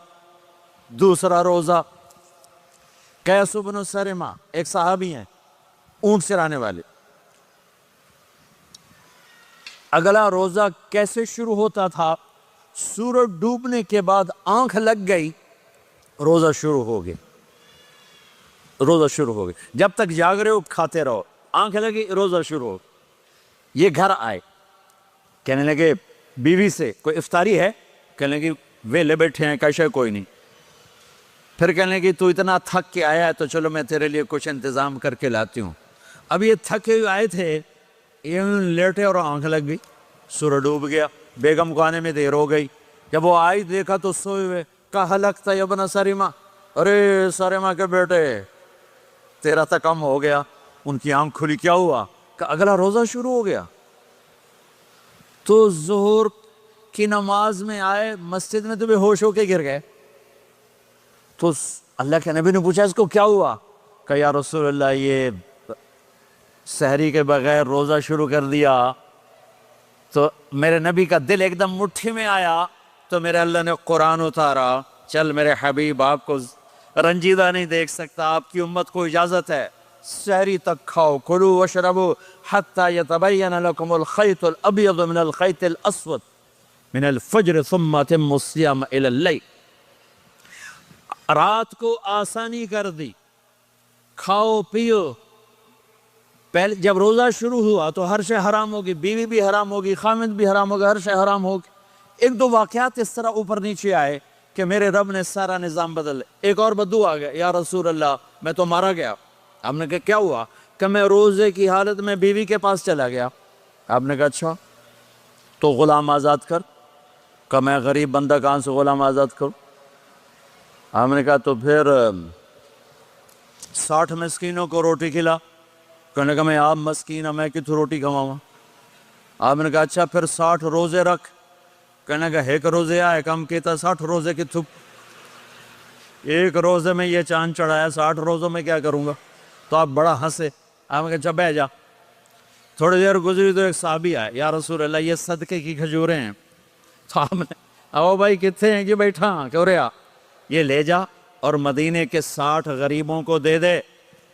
دوسرا روزہ۔ قیس بن سرمہ ایک صحابی ہیں، اونٹ چرانے والے۔ اگلا روزہ کیسے شروع ہوتا تھا؟ سورج ڈوبنے کے بعد آنکھ لگ گئی، روزہ شروع ہو گیا، روزہ شروع ہو گیا۔ جب تک جاگ رہے ہو کھاتے رہو، آنکھ لگی روزہ شروع ہو۔ یہ گھر آئے، کہنے لگے بیوی سے کوئی افطاری ہے؟ کہنے لگے ویلے بیٹھے ہیں، کیسے کوئی نہیں۔ پھر کہنے لگے تو اتنا تھک کے آیا ہے تو چلو میں تیرے لیے کچھ انتظام کر کے لاتی ہوں۔ اب یہ تھکے ہوئے آئے تھے، یہ لیٹے اور آنکھ لگ گئی، سورج ڈوب گیا، بیگم کو آنے میں دیر ہو گئی۔ جب وہ آئی دیکھا تو سوئے ہوئے، کہا لگتا ہے ابن سرمہ، ارے سرمہ کے بیٹے تیرا تک کم ہو گیا. ان کی آنکھ کھلی, کیا ہوا؟ کہ اگلا روزہ شروع ہو گیا. تو ظہر کی نماز میں آئے مسجد میں تو بے ہوش ہو کے گر گئے. تو اللہ کے نبی نے پوچھا اس کو کیا ہوا؟ کہ یا رسول اللہ یہ سحری کے بغیر روزہ شروع کر دیا. تو میرے نبی کا دل ایک دم مٹھی میں آیا. تو میرے اللہ نے قرآن اتارا, چل میرے حبیب آپ کو رنجیدہ نہیں دیکھ سکتا, آپ کی امت کو اجازت ہے سحری تک کھاؤ, کلوا واشربوا حتی یتبین لکم الخیط الابیض من الخیط الاسود من الفجر ثم اتموا الصیام الی اللیل. رات کو آسانی کر دی, کھاؤ پیو. پہلے جب روزہ شروع ہوا تو ہر شے حرام ہوگی, بیوی بھی حرام ہوگی, خامد بھی حرام ہوگا, ہر شے حرام ہوگی. ایک دو واقعات اس طرح اوپر نیچے آئے کہ میرے رب نے سارا نظام بدل. ایک اور بدو آ گیا, یا رسول اللہ میں تو مارا گیا. آپ نے کہا کیا ہوا؟ کہ میں روزے کی حالت میں بیوی کے پاس چلا گیا. آپ نے کہا اچھا تو غلام آزاد کر. کہ میں غریب بندہ کہاں سے غلام آزاد کروں؟ آپ نے کہا تو پھر 60 مسکینوں کو روٹی کھلا. کہنے کا میں آپ مسکین ہوں, میں کتوں روٹی کھواؤں؟ آپ نے کہا اچھا پھر 60 روزے رکھ. کہنے کا ایک روزے آئے کم کیتا 60 روزے کی تھپ. ایک روزے میں یہ چاند چڑھایا, 60 روزوں میں کیا کروں گا؟ تو آپ بڑا ہنسے. آپ نے کہا اچھا بیٹھ جا. تھوڑی دیر گزری تو ایک صحابی آئے, یا رسول اللہ یہ صدقے کی کھجوریں ہیں. تو آپ نے او بھائی کتنے ہیں؟ کہ بیٹھا کیوں رہا, یہ لے جا اور مدینے کے 60 غریبوں کو دے دے.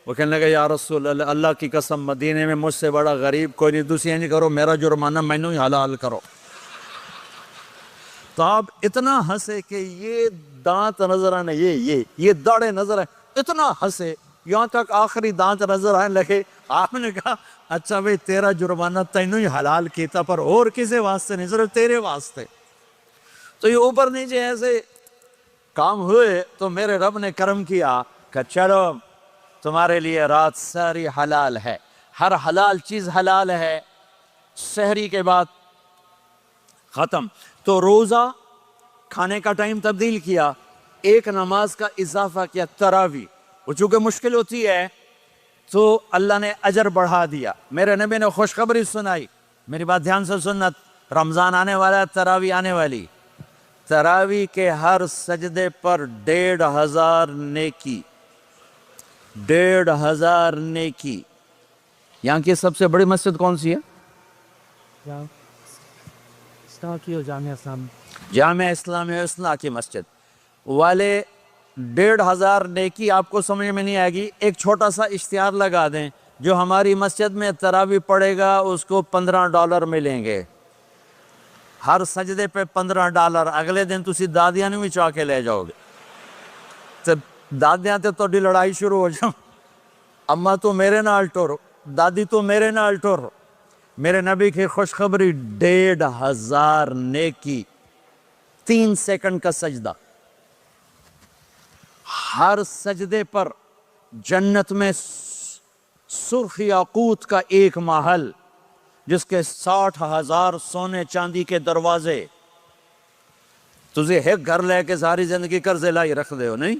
وہ کہنے لگا یا رسول اللہ, اللہ کی قسم مدینے میں مجھ سے بڑا غریب کوئی نہیں, دوسری نہیں کرو, میرا جرمانہ مینوں ہی حلال کرو. تو آپ اتنا ہنسے کہ یہ دانت نظر آنے, یہ داڑے نظر آئے, اتنا ہنسے یہاں تک آخری دانت نظر آنے لگے. آپ نے کہا اچھا بھئی تیرا جرمانہ تینوں ہی حلال کیتا, پر اور کسی واسطے نہیں, صرف تیرے واسطے. تو یہ اوپر نیچے ایسے کام ہوئے تو میرے رب نے کرم کیا کہ چلو تمہارے لیے رات ساری حلال ہے, ہر حلال چیز حلال ہے. سحری کے بعد ختم. تو روزہ کھانے کا ٹائم تبدیل کیا, ایک نماز کا اضافہ کیا, تراویح. وہ چونکہ مشکل ہوتی ہے تو اللہ نے اجر بڑھا دیا. میرے نبی نے خوشخبری سنائی, میری بات دھیان سے سننا, رمضان آنے والا ہے, تراویح آنے والی. تراویح کے ہر سجدے پر 1500 نیکی, 1500 نیکی. یہاں کی سب سے بڑی مسجد کون سی ہے؟ جامعہ اسلامی حسنہ کی مسجد والے. 1500 نیکی آپ کو سمجھ میں نہیں آئے گی. ایک چھوٹا سا اشتہار لگا دیں, جو ہماری مسجد میں تراویح پڑھے گا اس کو $15 ملیں گے, ہر سجدے پہ $15. اگلے دن تسی دادیاں نہیں چاہ کے لے جاؤ گے. دادیاں تے تو لڑائی شروع ہو جاؤ, اماں تو میرے نال ٹور, دادی تو میرے نال ٹور. میرے نبی کی خوشخبری, 1500 نیکی, 3 سیکنڈ کا سجدہ. ہر سجدے پر جنت میں سرخ یاقوت کا ایک محل, جس کے 60,000 سونے چاندی کے دروازے. تجھے ایک گھر لے کے ساری زندگی قرضے لائی رکھ دے ہو نہیں.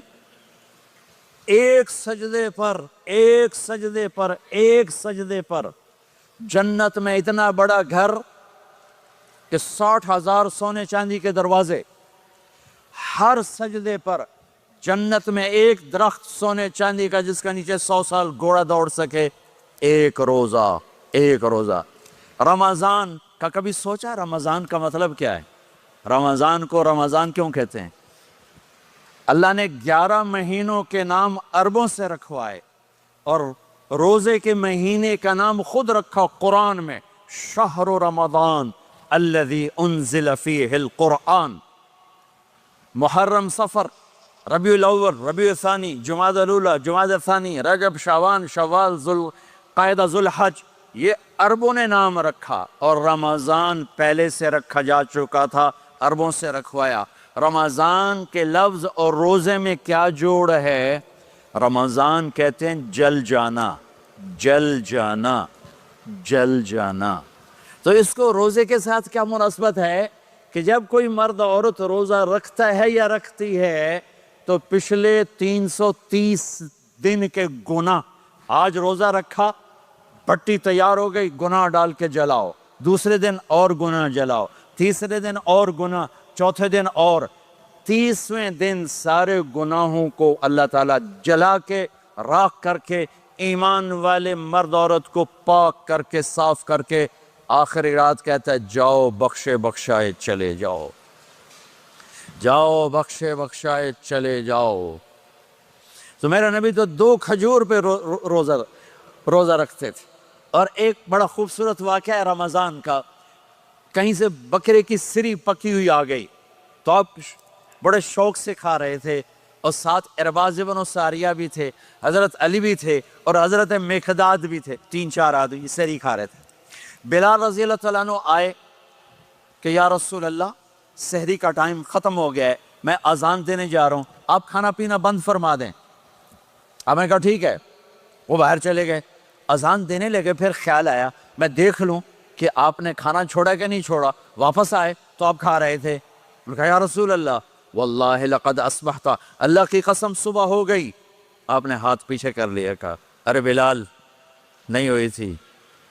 ایک سجدے پر جنت میں اتنا بڑا گھر کہ 60,000 سونے چاندی کے دروازے. ہر سجدے پر جنت میں ایک درخت سونے چاندی کا جس کا نیچے 100 سال گھوڑا دوڑ سکے. ایک روزہ. رمضان کا کبھی سوچا رمضان کا مطلب کیا ہے؟ رمضان کو رمضان کیوں کہتے ہیں؟ اللہ نے 11 مہینوں کے نام عربوں سے رکھوائے, اور روزے کے مہینے کا نام خود رکھا قرآن میں, شہر رمضان الذی انزل فیہ القرآن. محرم, صفر, ربیع الاول, ربیع الثانی, جمادی الاولی, جمادی الثانی, رجب, شعبان, شوال, ذوالقعدہ, ذوالحج, یہ عربوں نے نام رکھا. اور رمضان پہلے سے رکھا جا چکا تھا, عربوں سے رکھوایا. رمضان کے لفظ اور روزے میں کیا جوڑ ہے؟ رمضان کہتے ہیں جل جانا. تو اس کو روزے کے ساتھ کیا مناسبت ہے کہ جب کوئی مرد عورت روزہ رکھتا ہے یا رکھتی ہے تو پچھلے 330 دن کے گناہ آج روزہ رکھا، پٹی تیار ہو گئی، گناہ ڈال کے جلاؤ، دوسرے دن اور گناہ جلاؤ، تیسرے دن اور گناہ، چوتھے دن اور، 30ویں دن سارے گناہوں کو اللہ تعالیٰ جلا کے راکھ کر کے ایمان والے مرد عورت کو پاک کر کے صاف کر کے آخری رات کہتا ہے جاؤ بخشے بخشائے چلے جاؤ، جاؤ بخشے بخشائے چلے جاؤ۔ تو میرا نبی تو 2 کھجور پہ روزہ رکھتے تھے۔ اور ایک بڑا خوبصورت واقعہ ہے رمضان کا، کہیں سے بکرے کی سری پکی ہوئی آ گئی تو آپ بڑے شوق سے کھا رہے تھے، اور ساتھ ارباز بن ساریہ بھی تھے، حضرت علی بھی تھے، اور حضرت مقداد بھی تھے، 3-4 آدمی سری کھا رہے تھے۔ بلال رضی اللہ تعالیٰ عنہ آئے کہ یا رسول اللہ سحری کا ٹائم ختم ہو گیا ہے، میں اذان دینے جا رہا ہوں، آپ کھانا پینا بند فرما دیں۔ اب میں کہا ٹھیک ہے، وہ باہر چلے گئے، اذان دینے لگے، پھر خیال آیا میں دیکھ لوں کہ آپ نے کھانا چھوڑا کہ نہیں چھوڑا، واپس آئے تو آپ کھا رہے تھے۔ میں کہا یا رسول اللہ واللہ لقد اصبحت، اللہ کی قسم صبح ہو گئی۔ آپ نے ہاتھ پیچھے کر لیا، کہا ارے بلال نہیں ہوئی تھی،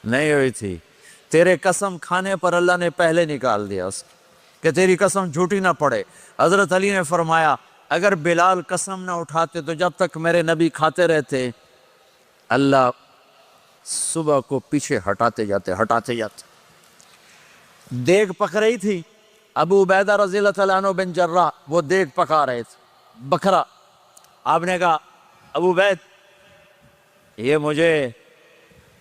نہیں ہوئی تھی، تیرے قسم کھانے پر اللہ نے پہلے نکال دیا اس کہ تیری قسم جھوٹی نہ پڑے۔ حضرت علی نے فرمایا اگر بلال قسم نہ اٹھاتے تو جب تک میرے نبی کھاتے رہتے اللہ صبح کو پیچھے ہٹاتے جاتے۔ دیگ پک رہی تھی، ابو عبیدہ رضی اللہ تعالیٰ عنہ بن جراح وہ دیگ پکا رہے تھے، بکرا۔ آپ نے کہا ابو عبید یہ مجھے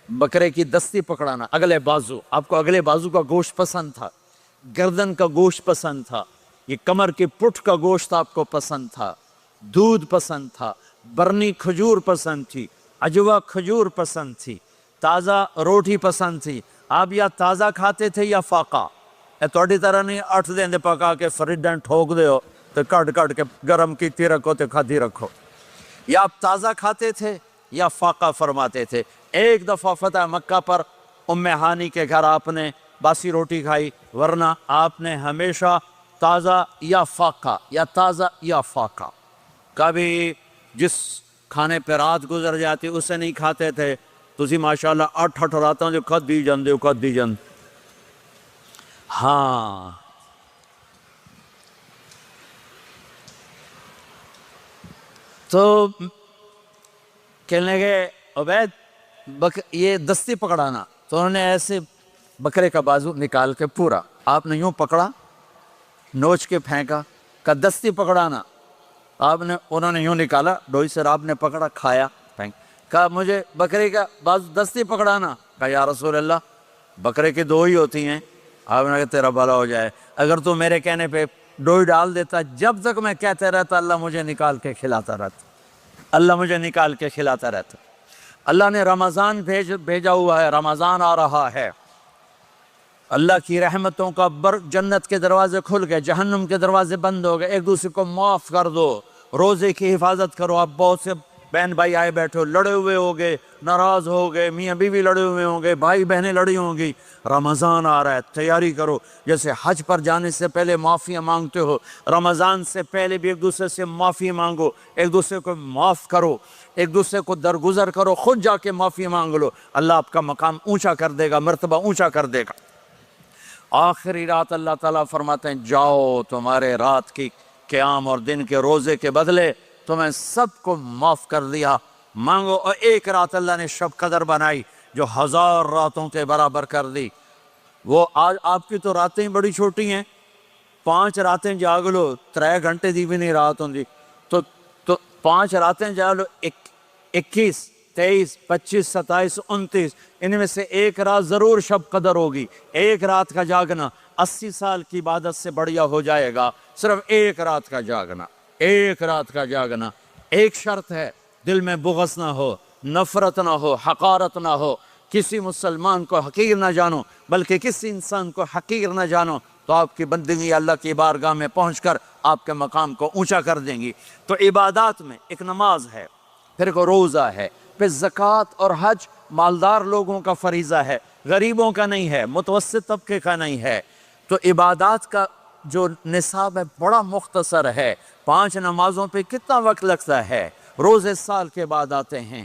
بکرے کی دستی پکڑانا، اگلے بازو، آپ کو اگلے بازو کا گوشت پسند تھا، گردن کا گوشت پسند تھا، یہ کمر کی پٹھ کا گوشت آپ کو پسند تھا، دودھ پسند تھا، برنی کھجور پسند تھی، عجوہ کھجور پسند تھی، تازہ روٹی پسند تھی۔ آپ یا تازہ کھاتے تھے یا فاقہ، توڑی طرح نہیں 8 دن پکا کے فریڈن ٹھوک دے ہو تو کٹ کے گرم کیتی رکھو تو کھاتی رکھو، یا آپ تازہ کھاتے تھے یا فاقہ فرماتے تھے۔ ایک دفعہ فتح مکہ پر ام ہانی کے گھر آپ نے باسی روٹی کھائی، ورنہ آپ نے ہمیشہ تازہ یا فاقہ یا تازہ یا فاقہ، کبھی جس کھانے پہ رات گزر جاتی اسے نہیں کھاتے تھے۔ تسی ماشاءاللہ 8 راتوں جو کھدی جان۔ ہاں تو کہنے لگے عبید یہ دستی پکڑانا، تو انہوں نے ایسے بکرے کا بازو نکال کے پورا آپ نے یوں پکڑا، نوچ کے پھینکا، کہ دستی پکڑانا، انہوں نے یوں نکالا ڈوئی سے، آپ نے پکڑا کھایا پھینک، کہا مجھے بکرے کا بازو دستی پکڑانا، کہا یا رسول اللہ بکرے کی 2 ہی ہوتی ہیں۔ آپ نے کہا تیرا بھلا ہو جائے، اگر تو میرے کہنے پہ ڈوئی ڈال دیتا، جب تک میں کہتے رہتا اللہ مجھے نکال کے کھلاتا رہتا، اللہ مجھے نکال کے کھلاتا رہتا۔ اللہ نے رمضان بھیجا ہوا ہے، رمضان آ رہا ہے، اللہ کی رحمتوں کا جنت کے دروازے کھل گئے، جہنم کے دروازے بند ہو گئے، ایک دوسرے کو معاف کر دو، روزے کی حفاظت کرو۔ آپ بہت سے بہن بھائی آئے بیٹھے ہو، لڑے ہوئے ہو گئے، ناراض ہو گئے، میاں بیوی لڑے ہوئے ہوں گے، بھائی بہنیں لڑی ہوں گی، رمضان آ رہا ہے، تیاری کرو۔ جیسے حج پر جانے سے پہلے معافیاں مانگتے ہو، رمضان سے پہلے بھی ایک دوسرے سے معافی مانگو، ایک دوسرے کو معاف کرو، ایک دوسرے کو درگزر کرو، خود جا کے معافی مانگ لو، اللہ آپ کا مقام اونچا کر دے گا، مرتبہ اونچا کر دے گا۔ آخری رات اللہ تعالیٰ فرماتے ہیں جاؤ، تمہارے رات کی قیام اور دن کے روزے کے بدلے تمہیں سب کو معاف کر دیا، مانگو۔ اور ایک رات اللہ نے شب قدر بنائی جو 1000 راتوں کے برابر کر دی۔ وہ آج آپ کی تو راتیں بڑی چھوٹی ہیں، 5 راتیں جاگ لو، 3 گھنٹے دی بھی نہیں رات ہوں دی، تو 5 راتیں جاگ لو، 21 23 25 27 29، ان میں سے ایک رات ضرور شب قدر ہوگی۔ ایک رات کا جاگنا 80 سال کی عبادت سے بڑھیا ہو جائے گا، صرف ایک رات کا جاگنا، ایک رات کا جاگنا۔ ایک شرط ہے، دل میں بغض نہ ہو، نفرت نہ ہو، حقارت نہ ہو، کسی مسلمان کو حقیر نہ جانو، بلکہ کسی انسان کو حقیر نہ جانو، تو آپ کی بندگی اللہ کی بارگاہ میں پہنچ کر آپ کے مقام کو اونچا کر دیں گی۔ تو عبادات میں ایک نماز ہے، پھر ایک روزہ ہے، پھر زکوٰۃ اور حج مالدار لوگوں کا فریضہ ہے، غریبوں کا نہیں ہے، متوسط طبقے کا نہیں ہے۔ تو عبادات کا جو نصاب ہے بڑا مختصر ہے، 5 نمازوں پہ کتنا وقت لگتا ہے، روزے سال کے بعد آتے ہیں،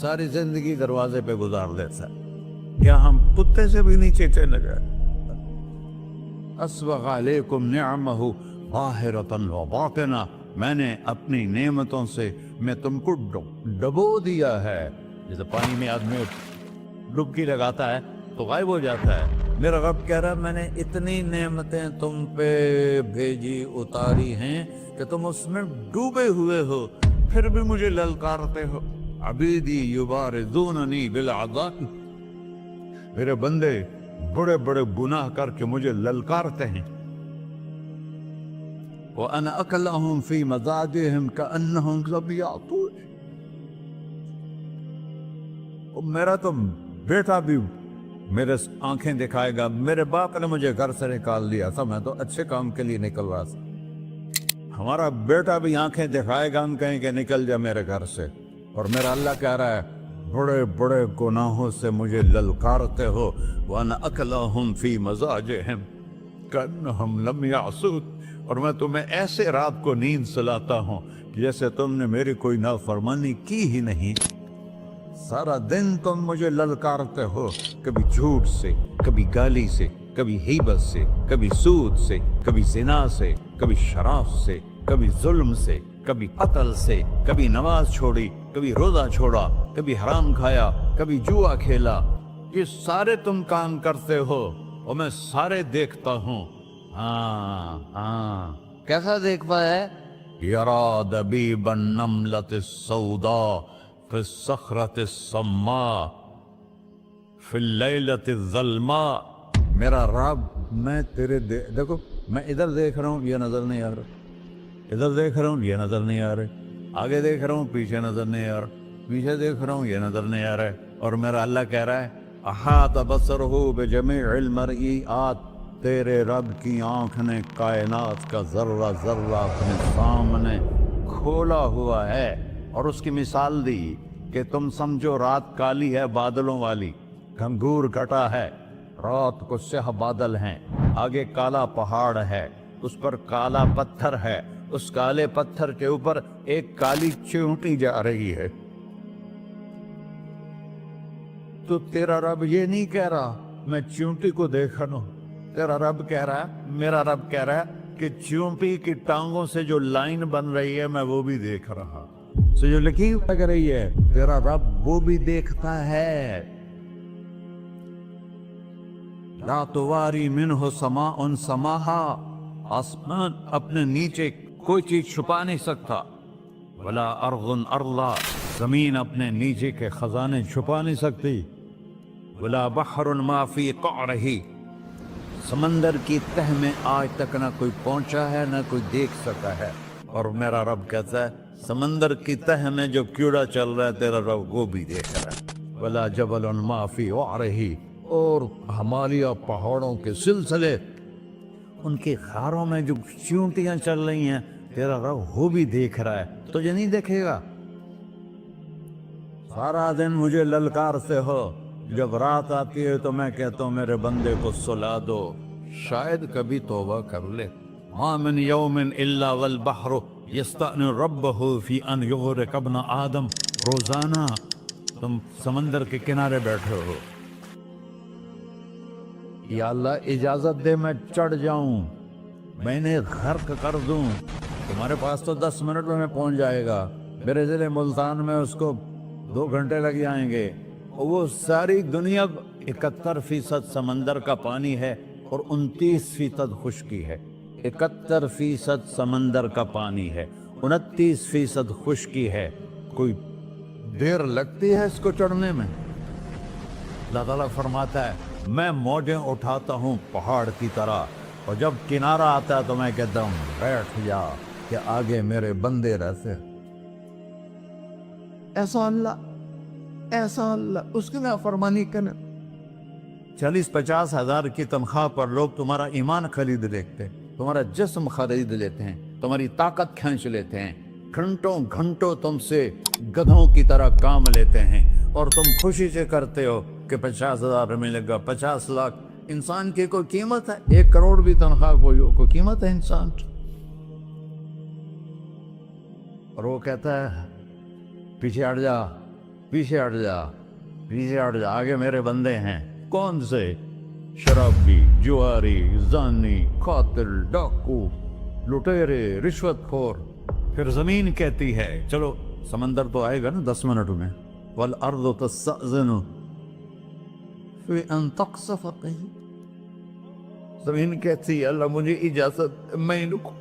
ساری زندگی دروازے پہ گزار دیتا ہے، کیا ہم کتے سے بھی نیچے چلے گئے؟ اسبغ علیکم نعمہ ظاہرۃ و باطنہ، میں نے اپنی نعمتوں سے میں تم کو ڈبو دیا ہے. جیسے پانی میں آدمی ڈبکی لگاتا ہے تو غائب ہو جاتا ہے. میرا رب کہہ رہا ہے میں نے اتنی نعمتیں تم پہ بھیجی اتاری ہیں کہ تم اس میں ڈوبے ہوئے ہو، پھر بھی مجھے للکارتے ہو. عبیدی یبارزوننی بالعذاب، میرے بندے بڑے بڑے گناہ کر کے مجھے للکارتے ہیں. وَأَنَا أَكْلَهُمْ فِي مَزَاجِهِمْ كَأَنَّهُمْ لَمْ يَعْطُونِ، میرا تو بیٹا بھی میرے آنکھیں دکھائے گا. میرے باپ نے مجھے گھر سے نکال دیا تھا، میں تو اچھے کام کے لیے نکل رہا تھا. ہمارا بیٹا بھی آنکھیں دکھائے گا، ہم کہیں کہ نکل جا میرے گھر سے. اور میرا اللہ کہہ رہا ہے بڑے بڑے گناہوں سے مجھے للکارتے ہو. وَأَنَا أَكْلَهُمْ فِي مَزَاجِهِمْ كَأَنَّهُمْ لَمْ يَعْصُونِ، اور میں تمہیں ایسے رات کو نیند سلاتا ہوں جیسے تم نے میری کوئی نافرمانی کی ہی نہیں. سارا دن تم مجھے للکارتے ہو، کبھی جھوٹ سے، کبھی گالی سے، کبھی غیبت سے، کبھی سود سے، کبھی زنا سے، کبھی شراب سے، کبھی ظلم سے، کبھی قتل سے، کبھی نماز چھوڑی، کبھی روزہ چھوڑا، کبھی حرام کھایا، کبھی جوا کھیلا. یہ سارے تم کام کرتے ہو اور میں سارے دیکھتا ہوں. ہاں کیسا دیکھ پایا؟ یرا دبیب النملۃ السوداء فی الصخرۃ الصماء فی اللیلۃ الظلماء. میرا رب میں تیرے دیکھو، میں ادھر دیکھ رہا ہوں یہ نظر نہیں آ رہا، ادھر دیکھ رہا ہوں یہ نظر نہیں آ رہے، آگے دیکھ رہا ہوں پیچھے نظر نہیں آ رہا، پیچھے دیکھ رہا ہوں یہ نظر نہیں آ رہا ہے. اور میرا اللہ کہہ رہا ہے احاط بصرہ بجمیع المرئیات، تیرے رب کی آنکھ نے کائنات کا ذرہ ذرہ اپنے سامنے کھولا ہوا ہے. اور اس کی مثال دی کہ تم سمجھو رات کالی ہے بادلوں والی، گھنگور گھٹا ہے، رات کو سیاہ بادل ہیں، آگے کالا پہاڑ ہے، اس پر کالا پتھر ہے، اس کالے پتھر کے اوپر ایک کالی چیونٹی جا رہی ہے. تو تیرا رب یہ نہیں کہہ رہا میں چیونٹی کو دیکھ رہا ہوں، تیرا رب کہہ رہا ہے، میرا رب کہہ رہا ہے کہ چیونٹی کی ٹانگوں سے جو لائن بن رہی ہے میں وہ بھی دیکھ رہا، سے جو لکیر لگ رہی ہے تیرا رب وہ بھی دیکھتا ہے. لا تواری منہ سماء سماہا، آسمان اپنے نیچے کوئی چیز چھپا نہیں سکتا. ولا ارض ارضا، زمین اپنے نیچے کے خزانے چھپا نہیں سکتی. ولا بحر ما فی قعرہ، سمندر کی تہ میں آج تک نہ کوئی پہنچا ہے نہ کوئی دیکھ سکا ہے. اور میرا رب کہتا ہے سمندر کی تہ میں جو کیڑا چل رہا ہے تیرا رب وہ بھی دیکھ رہا ہے. ولا جبل ما فی وعرہ، اور ہمالیہ پہاڑوں کے سلسلے ان کی خاروں میں جو چیونٹیاں چل رہی ہیں تیرا رب وہ بھی دیکھ رہا ہے. تجھے نہیں دیکھے گا؟ سارا دن مجھے للکارتے ہو، جب رات آتی ہے تو میں کہتا ہوں میرے بندے کو سلا دو، شاید کبھی توبہ کر لے. ما من یوم الا والبحر یستأن ربہ فی ان یغرق ابن آدم. روزانہ تم سمندر کے کنارے بیٹھے ہو، یا اللہ اجازت دے میں چڑھ جاؤں، میں نے غرق کر دوں. تمہارے پاس تو 10 منٹ میں پہنچ جائے گا، میرے ضلع ملتان میں اس کو 2 گھنٹے لگ جائیں گے. وہ ساری دنیا 71% سمندر کا پانی ہے اور 29% خشکی ہے. 71% سمندر کا پانی ہے، 29% خشکی ہے. کوئی دیر لگتی ہے اس کو چڑھنے میں؟ اللہ تعالیٰ فرماتا ہے میں موجیں اٹھاتا ہوں پہاڑ کی طرح، اور جب کنارہ آتا ہے تو میں کہتا ہوں بیٹھ جا کہ آگے میرے بندے رہتے. ایسا اللہ اس کی نافرمانی کرنے. 40-50 ہزار کی تنخواہ پر لوگ تمہارا ایمان خرید لیتے، تمہارا جسم خرید لیتے ہیں، تمہاری طاقت کھینچ لیتے ہیں، گھنٹوں گھنٹوں تم سے گدھوں کی طرح کام لیتے ہیں، اور تم خوشی سے کرتے ہو کہ 50,000 ملے گا، 50 لاکھ. انسان کی کوئی قیمت ہے؟ 1 کروڑ بھی تنخواہ کوئی قیمت ہے انسان؟ اور وہ کہتا ہے پیچھے ہٹ جا، پیچھے ہٹ جا، پیچھے ہٹ جا، آگے میرے بندے ہیں۔ کون سے؟ شرابی، جواری، زانی، قاتل، ڈاکو، لٹیرے، رشوت خور۔ پھر زمین کہتی ہے، چلو سمندر تو آئے گا نا 10 منٹ میں، والارض تستأذن فی ان تقصف قیل۔ زمین کہتی ہے اللہ مجھے اجازت، میں ان کو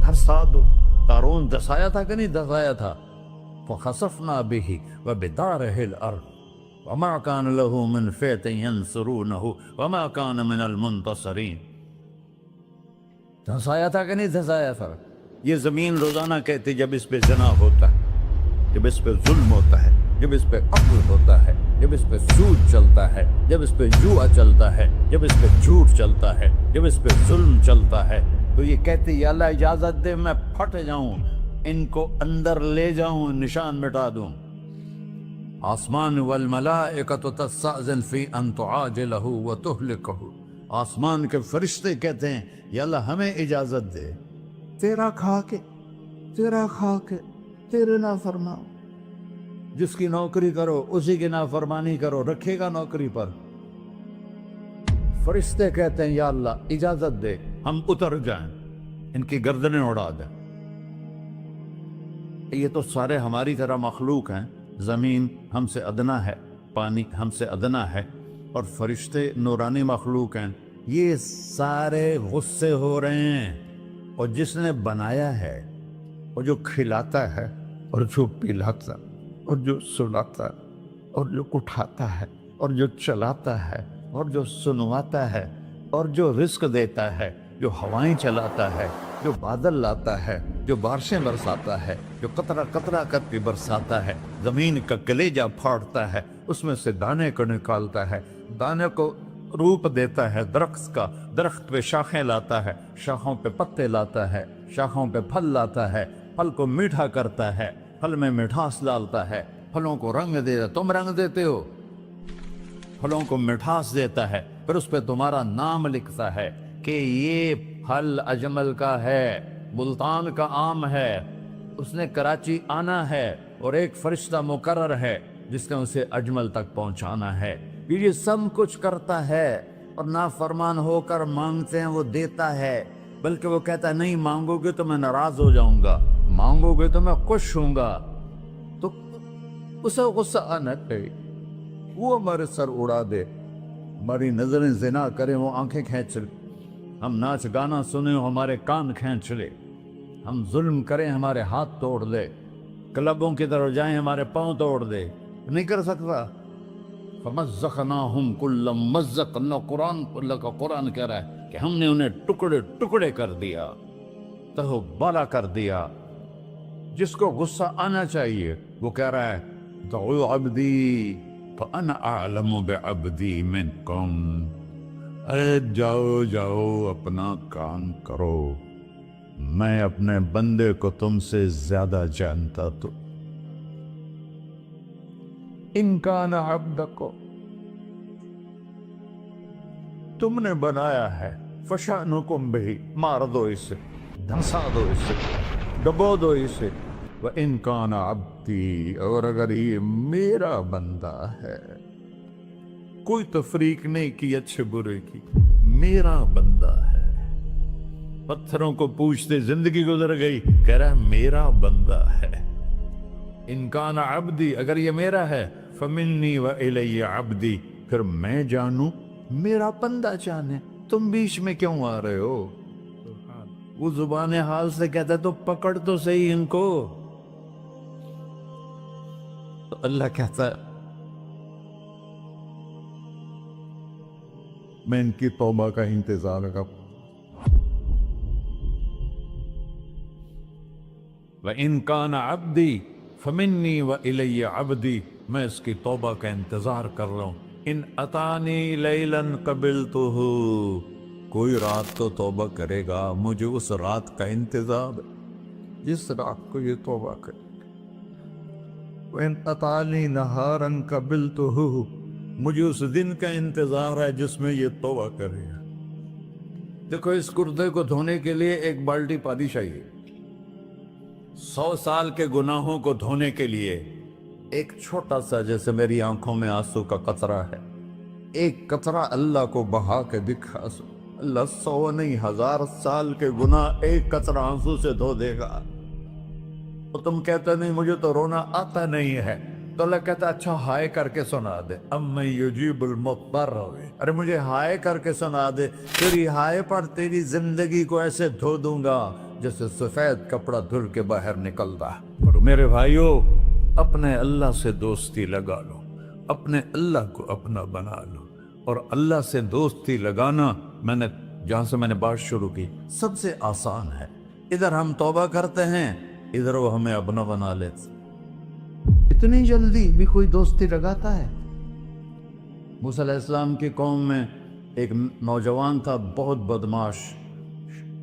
دھسا دو۔ قارون دھسایا تھا کہ نہیں دھسایا تھا؟ فخسفنا به وبداره الارض وما كان له من فئة ينصرونه وما كان من المنتصرين۔ دھسایا تھا کہ نہیں دھسایا تھا؟ یہ زمین روزانہ کہتی جب اس پہ زنا ہوتا ہے، جب اس پہ ظلم ہوتا ہے، جب اس پہ قتل ہوتا ہے، جب اس پہ سود چلتا ہے، جب اس پہ جوا چلتا ہے، جب اس پہ جھوٹ چلتا ہے، جب اس پہ ظلم چلتا ہے، تو یہ کہتی یا اللہ اجازت دے میں پھٹ جاؤں، ان کو اندر لے جاؤں، نشان مٹا دوں۔ آسمان والملائکۃ تستأذن فی ان تعاجلہ وتہلکہ۔ آسمان کے فرشتے کہتے ہیں یا اللہ ہمیں اجازت دے، تیرا کھا کے تیرے نافرمان، جس کی نوکری کرو اسی کی نافرمانی کرو، رکھے گا نوکری پر؟ فرشتے کہتے ہیں یا اللہ اجازت دے ہم اتر جائیں، ان کی گردنیں اڑا دیں۔ یہ تو سارے ہماری طرح مخلوق ہیں، زمین ہم سے ادنا ہے، پانی ہم سے ادنا ہے، اور فرشتے نورانی مخلوق ہیں، یہ سارے غصے ہو رہے ہیں۔ اور جس نے بنایا ہے، اور جو کھلاتا ہے، اور جو پلاتا، اور جو سلاتا، اور جو اٹھاتا ہے، اور جو چلاتا ہے، اور جو سنواتا ہے، اور جو رزق دیتا ہے، جو ہوائیں چلاتا ہے، جو بادل لاتا ہے، جو بارشیں برساتا ہے، جو قطرہ قطرہ کر کے برساتا ہے، زمین کا کلیجہ پھاڑتا ہے، اس میں سے دانے کو نکالتا ہے، دانے کو روپ دیتا ہے درخت کا، درخت پہ شاخیں لاتا ہے، شاخوں پہ پتے لاتا ہے، شاخوں پہ پھل لاتا ہے، پھل کو میٹھا کرتا ہے، پھل میں مٹھاس ڈالتا ہے، پھلوں کو رنگ دیتا ہے۔ تم رنگ دیتے ہو، پھلوں کو مٹھاس دیتا ہے، پھر اس پہ تمہارا نام لکھتا ہے کہ یہ پھل اجمل کا ہے، ملتان کا آم ہے، اس نے کراچی آنا ہے، اور ایک فرشتہ مقرر ہے جس نے اسے اجمل تک پہنچانا ہے۔ یہ سب کچھ کرتا ہے، اور نافرمان ہو کر مانگتے ہیں وہ دیتا ہے، بلکہ وہ کہتا ہے نہیں مانگو گے تو میں ناراض ہو جاؤں گا، مانگو گے تو میں خوش ہوں گا۔ تو اسے غصہ آنا چاہیے، وہ ہمارے سر اڑا دے، ہماری نظریں زنا کریں وہ آنکھیں کھینچ لے، ہم ناچ گانا سنیں ہمارے کان کھینچ لے، ہم ظلم کریں ہمارے ہاتھ توڑ دے، کلبوں کی طرف جائیں ہمارے پاؤں توڑ دے، نہیں کر سکتا۔ فَمَزَّقْنَاهُمْ كُلَّ مُمَزَّقٍ، اللہ کا قرآن کہہ رہا ہے کہ ہم نے انہیں ٹکڑے ٹکڑے کر دیا، تہو بالا کر دیا۔ جس کو غصہ آنا چاہیے وہ کہہ رہا ہے دعو عبدی فَأَنَا أَعْلَمُ بِعَبْدِي مِنْكُمْ، اے جاؤ جاؤ اپنا کام کرو، میں اپنے بندے کو تم سے زیادہ جانتا۔ تو ان کان عبدکو، تم نے بنایا ہے، فشانکم بہی، مار دو اسے، دھنسا دو اسے، ڈبو دو اسے۔ وَإِن كَانَ عَبْدِي، اور اگر یہ میرا بندہ ہے، کوئی تفریق نہیں کی اچھے برے کی، میرا بندہ ہے۔ پتھروں کو پوچھتے زندگی گزر گئی، کہہ رہا ہے میرا بندہ ہے۔ ان کان عبدی، اگر یہ میرا ہے، فمنی وإلی عبدی، پھر میں جانوں میرا بندہ جانے، تم بیچ میں کیوں آ رہے ہو؟ وہ زبان حال سے کہتا ہے تو پکڑ تو صحیح ان کو۔ تو اللہ کہتا ہے میں ان کی توبہ کا انتظار کروں۔ وَإِن كَانَ عَبْدِي فَمِنِّي وَإِلَيَّ عَبْدِي، میں اس کی توبہ کا انتظار کر رہا ہوں۔ ان اتانی لیلاً قبلتہ، کوئی رات تو توبہ کرے گا، مجھے اس رات کا انتظار ہے جس رات کو یہ توبہ کرے۔ وَإِنْ أَتَانِي نَهَارًا قَبِلْتُهُ، مجھے اس دن کا انتظار ہے جس میں یہ توبہ کرے گا۔ دیکھو اس کردے کو دھونے کے لیے ایک بالٹی پانی چاہیے، 100 سال کے گناہوں کو دھونے کے لیے ایک چھوٹا سا جیسے میری آنکھوں میں آنسو کا قطرہ ہے، ایک قطرہ اللہ کو بہا کے دکھا، اللہ 100 نہیں 1000 سال کے گناہ ایک قطرہ آنسو سے دھو دے گا۔ تو تم کہتے نہیں مجھے تو رونا آتا نہیں ہے، تو اللہ کہتا اچھا ہائے کر کے سنا دے، اَمَّن یُجِیبُ الْمُضْطَرَّ، ارے مجھے ہائے کر کے سنا دے، تیری ہائے پر تیری زندگی کو ایسے دھو دوں گا جیسے سفید کپڑا دھل کے باہر نکلتا۔ اور میرے بھائیو، اپنے اللہ سے دوستی لگا لو، اپنے اللہ کو اپنا بنا لو، اور اللہ سے دوستی لگانا جہاں سے میں نے بات شروع کی سب سے آسان ہے۔ ادھر ہم توبہ کرتے ہیں، ادھر وہ ہمیں اپنا بنا لیتے۔ اتنی جلدی بھی کوئی دوستی لگاتا ہے؟ موسیٰ علیہ السلام کی قوم میں ایک نوجوان تھا بہت بدماش،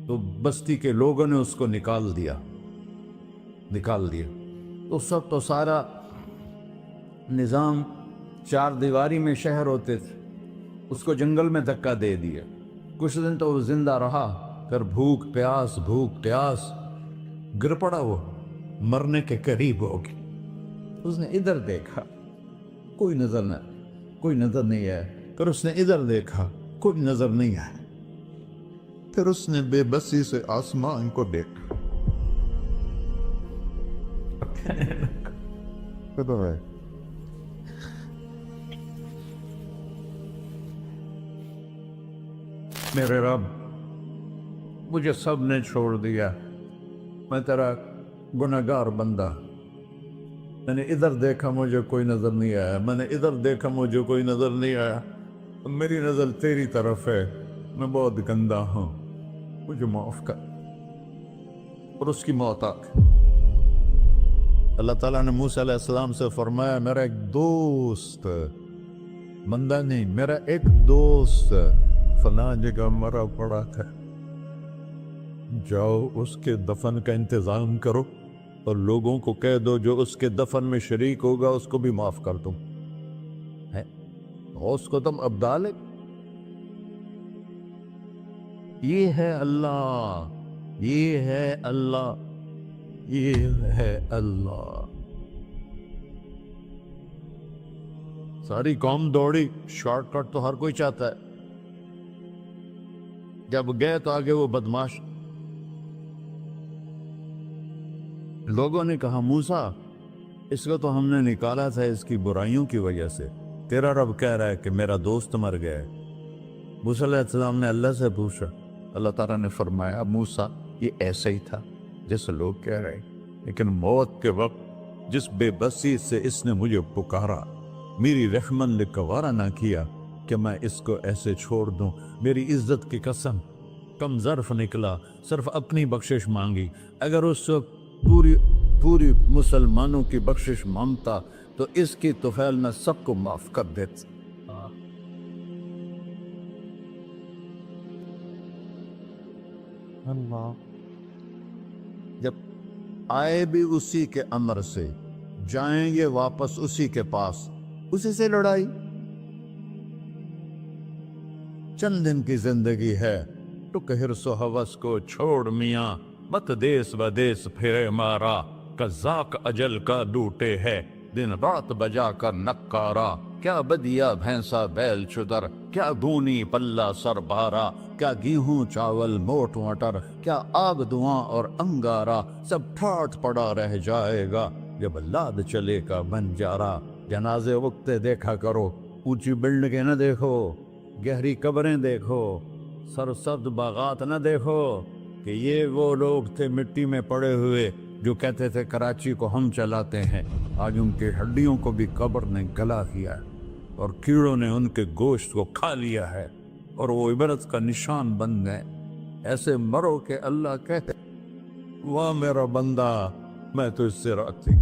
تو بستی کے لوگوں نے اس کو نکال دیا۔ اس وقت تو سارا نظام 4 دیواری میں شہر ہوتے تھے، اس کو جنگل میں دھکا دے دیا۔ کچھ دن تو وہ زندہ رہا، پھر بھوک پیاس گر پڑا، وہ مرنے کے قریب ہو گیا۔ اس نے ادھر دیکھا، کوئی نظر نہیں آیا، پھر اس نے ادھر دیکھا، کوئی نظر نہیں آیا، پھر اس نے بے بسی سے آسمان کو دیکھا۔ میرے رب، مجھے سب نے چھوڑ دیا، میں تیرا گنہگار بندہ، میں نے ادھر دیکھا مجھے کوئی نظر نہیں آیا، میں نے ادھر دیکھا مجھے کوئی نظر نہیں آیا، میری نظر تیری طرف ہے، میں بہت گندا ہوں، مجھے معاف کر۔ اور اس کی موت آ گئی۔ اللہ تعالیٰ نے موسیٰ علیہ السلام سے فرمایا میرا ایک دوست، بندہ نہیں، میرا ایک دوست فلاں جگہ مرا پڑا ہے، جاؤ اس کے دفن کا انتظام کرو اور لوگوں کو کہہ دو جو اس کے دفن میں شریک ہوگا اس کو بھی معاف کر دوں۔ اس کو تم اب ڈالے، یہ ہے اللہ، یہ ہے اللہ، یہ ہے اللہ۔ ساری قوم دوڑی، شارٹ کٹ تو ہر کوئی چاہتا ہے، جب گئے تو آگے وہ بدماش۔ لوگوں نے کہا موسیٰ اس کو تو ہم نے نکالا تھا اس کی برائیوں کی وجہ سے، تیرا رب کہہ رہا ہے کہ میرا دوست مر گیا ہے۔ موسیٰ علیہ السلام نے اللہ سے پوچھا، اللہ تعالیٰ نے فرمایا موسیٰ یہ ایسا ہی تھا جیسے لوگ کہہ رہے، لیکن موت کے وقت جس بے بسی سے اس نے مجھے پکارا، میری رحمن نے گوارا نہ کیا کہ میں اس کو ایسے چھوڑ دوں، میری عزت کی قسم کم ظرف نکلا، صرف اپنی بخشش مانگی، اگر اس وقت پوری مسلمانوں کی بخشش مانگتا تو اس کی طفیل میں سب کو معاف کر دیتا۔ اللہ جب آئے بھی اسی کے امر سے، جائیں گے واپس اسی کے پاس، اسی سے لڑائی۔ چند دن کی زندگی ہے، ٹک حرص و ہوس کو چھوڑ میاں، مت دیس بدیس پھرے مارا، قزاق اجل کا ڈوٹے ہے، دن رات بجا کر نکارا، کیا بدیا بھینسا بیل چدر، کیا گونی پلہ سر بارا، کیا گیہوں چاول موٹ مٹر، کیا آگ دھواں اور انگارا، سب ٹھاٹ پڑا رہ جائے گا جب لاد چلے کا بنجارا۔ جنازے وقتے دیکھا کرو، اونچی بلڈنگیں نہ دیکھو، گہری قبریں دیکھو، سرسبز باغات نہ دیکھو کہ یہ وہ لوگ تھے مٹی میں پڑے ہوئے جو کہتے تھے کراچی کو ہم چلاتے ہیں، آج ان کی ہڈیوں کو بھی قبر نے گلا دیا ہے اور کیڑوں نے ان کے گوشت کو کھا لیا ہے اور وہ عبرت کا نشان بن گئے۔ ایسے مرو کہ اللہ کہتے واہ میرا بندہ میں تو اس سے راضی۔